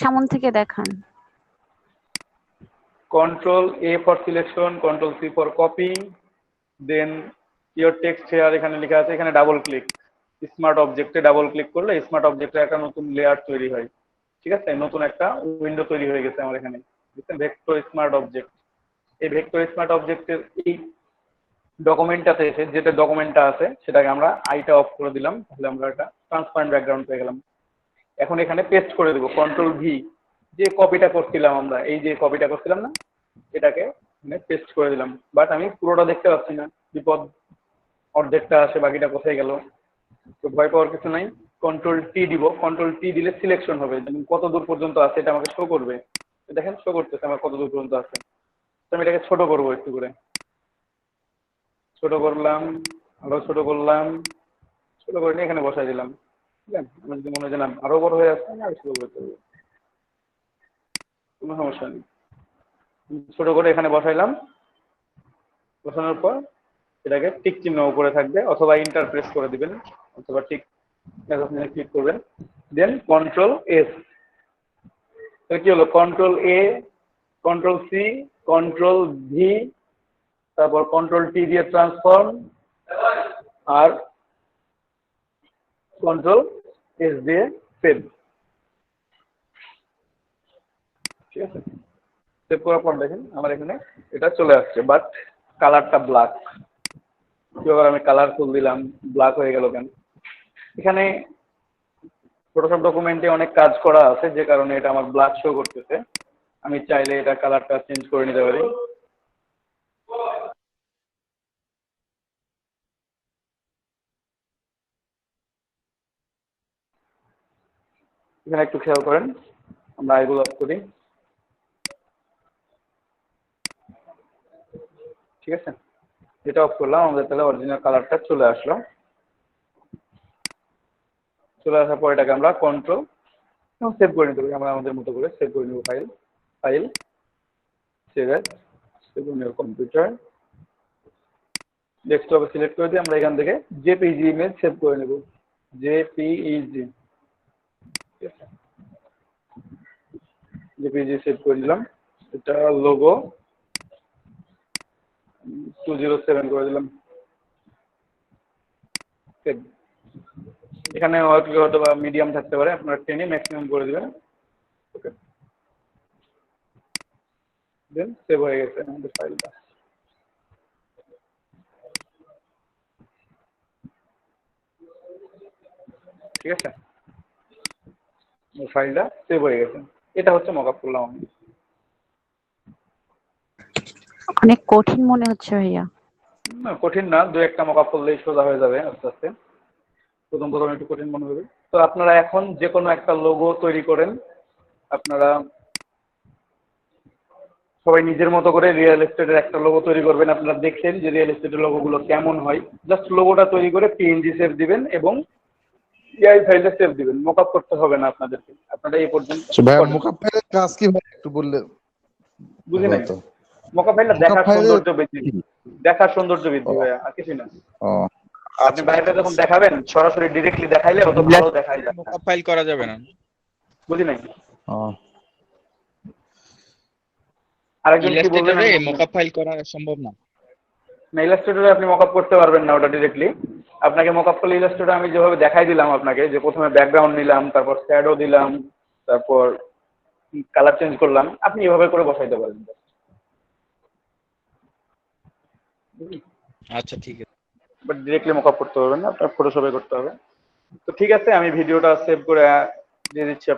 [SPEAKER 2] সামন থেকে দেখান।
[SPEAKER 1] Control A for selection, control C for copy, then your text here এখানে লেখা আছে। এখানে ডাবল ক্লিক, স্মার্ট অবজেক্টে ডাবল ক্লিক করলে স্মার্ট অবজেক্টের একটা নতুন লেয়ার তৈরি হয়। ঠিক আছে, নতুন একটা উইন্ডো তৈরি হয়ে গেছে আমার এখানে। Vector smart object. এই ভেক্টর স্মার্ট অবজেক্টের এই ডকুমেন্টটাতে এসে যেটা ডকুমেন্টটা আছে সেটাকে আমরা আইটা অফ করে দিলাম, তাহলে আমরা একটা ট্রান্সপারেন্ট ব্যাকগ্রাউন্ড পেয়ে গেলাম। এখন এখানে পেস্ট করে দেবো কন্ট্রোল ভি। যে কপিটা করছিলাম আমরা, এই যে কপিটা করছিলাম না, এটাকে পেস্ট করে দিলাম। বাট আমি পুরোটা দেখতে পাচ্ছি না, বিপদ, অর্ধেকটা আসে, বাকিটা কোথায় গেল। তো ভয় পাওয়ার কিছু নাই। কন্ট্রোল টি দিব। কন্ট্রোল টি দিলে সিলেকশন হবে, যেমন কত দূর পর্যন্ত আছে এটা আমাকে শো করবে। দেখেন শো করতেছে আমার কত দূর পর্যন্ত আছে। তো আমি এটাকে ছোট করবো একটু করে। ছোট করলাম, আরো ছোট করলাম, ছোট করে নিয়ে এখানে বসাই দিলাম। ঠিক আছে, আমার যদি মনে হয় যে না আরো বড় হয়ে আসছে, আমি আরো ছোট করে দেবো, কোনো সমস্যা নেই। ছোট করে এখানে বসাইলাম। বসানোর পর এটাকে টিক চিহ্ন উপরে থাকবে, অথবা ইন্টার প্রেস করে দিবেন, অথবা টিক ক্লিক করবেন। দেন কন্ট্রোল এস। কি হলো? Control A, control C, control V, তারপর কন্ট্রোল টি দিয়ে ট্রান্সফর্ম, আর কন্ট্রোল এস দিয়ে সেভ। ঠিক আছে, সেভ করার পর দেখেন আমার এখানে এটা চলে আসছে, বাট কালারটা ব্ল্যাক। এবার আমি কালার ফুল দিলাম, ব্ল্যাক হয়ে গেল কেন? এখানে ফটোশপ ডকুমেন্টে অনেক কাজ করা আছে, যে কারণে এটা আমার ব্ল্যাক শো করতেছে। আমি চাইলে এটা কালারটা চেঞ্জ করে নিতে পারি। এখানে একটু খেয়াল করেন, আমরা এগুলো অফ করি। ঠিক আছে, এটা অফ করলাম, আমাদের তাহলে অরিজিনাল কালারটা চলে আসলো। চলে আসার পর এটাকে আমরা কন্ট্রোল সেভ করে নিতে পারি। আমরা আমাদের মতো করে সেভ করে নেব। File save age, save on your computer. ডেস্কটপে সিলেক্ট করে দিয়ে আমরা এখান থেকে জেপিজি ইমেজ সেভ করে নেব। জেপিইজি, জেপিজি সেভ করে দিলাম। এটা লোগো 207 করে দিলাম। এখানে হয়তো বা মিডিয়াম থাকতে পারে, আপনারা টেনে ম্যাক্সিমাম করে দিবেন। ওকে, দেন সেভ হয়ে গেছে আমাদের ফাইলটা। ঠিক আছে, ফাইলটা সেভ হয়ে গেছে। এটা হচ্ছে মকআপ করলাম আমি।
[SPEAKER 2] অনেক কঠিন মনে হচ্ছে ভাইয়া।
[SPEAKER 1] না কঠিন না, দু একটা মকআপ করলেই সোজা হয়ে যাবে আস্তে আস্তে। প্রথম প্রথম একটু কঠিন মনে হবে। তো আপনারা এখন যে কোনো একটা লোগো তৈরি করেন। আপনারা সবাই নিজের মতো করে রিয়েল এস্টেটের একটা লোগো তৈরি করবেন। আপনারা দেখছেন যে রিয়েল এস্টেটের লোগোগুলো কেমন হয়। জাস্ট লোগোটা তৈরি করে পিএনজি সেভ দিবেন এবং ইআই ফাইলে সেভ দিবেন। মকআপ করতে হবে না আপনাদেরকে। আপনারা এই পর্যন্ত
[SPEAKER 8] ভাই
[SPEAKER 1] করেন।
[SPEAKER 8] মোকআপ ফাইলের কাজ কি ভাই একটু বললে
[SPEAKER 1] বুঝি
[SPEAKER 8] ভালো
[SPEAKER 1] নাই।
[SPEAKER 8] হতো।
[SPEAKER 1] মকআপ ফাইলটা
[SPEAKER 8] মোকআপ
[SPEAKER 1] দেখার
[SPEAKER 8] ফাইলের
[SPEAKER 1] সৌন্দর্য বৃদ্ধি, দেখার সৌন্দর্য বৃদ্ধি ভাইয়া, আর কিছু না।
[SPEAKER 8] ও
[SPEAKER 1] আপনি বাইরে যখন দেখাবেন সরাসরি ডিরেক্টলি দেখাইলে অত ভালো দেখাই যায় না।
[SPEAKER 4] মকআপ ফাইল করা যাবে না।
[SPEAKER 1] বুঝি নাই।
[SPEAKER 8] ও
[SPEAKER 1] আরেকজন কি বললেন?
[SPEAKER 4] ইলাস্ট্রেটরে মকআপ ফাইল করা সম্ভব না।
[SPEAKER 1] না, ইলাস্ট্রেটরে আপনি মকআপ করতে পারবেন না ওটা ডিরেক্টলি। আপনাকে মকআপ করলে ইলাস্ট্রেটরে আমি যেভাবে দেখাই দিলাম আপনাকে, যে প্রথমে ব্যাকগ্রাউন্ড নিলাম, তারপর শ্যাডো দিলাম, তারপর কালার চেঞ্জ করলাম, আপনি এভাবে করে বসাইতে পারেন।
[SPEAKER 4] আচ্ছা ঠিক আছে।
[SPEAKER 1] বাট ডিরেক্টলি মকআপ করতে পারবেন না, আপনার ফটোশপে করতে হবে। তো ঠিক আছে, আমি ভিডিওটা সেভ করে দিয়ে দিচ্ছি আপনার।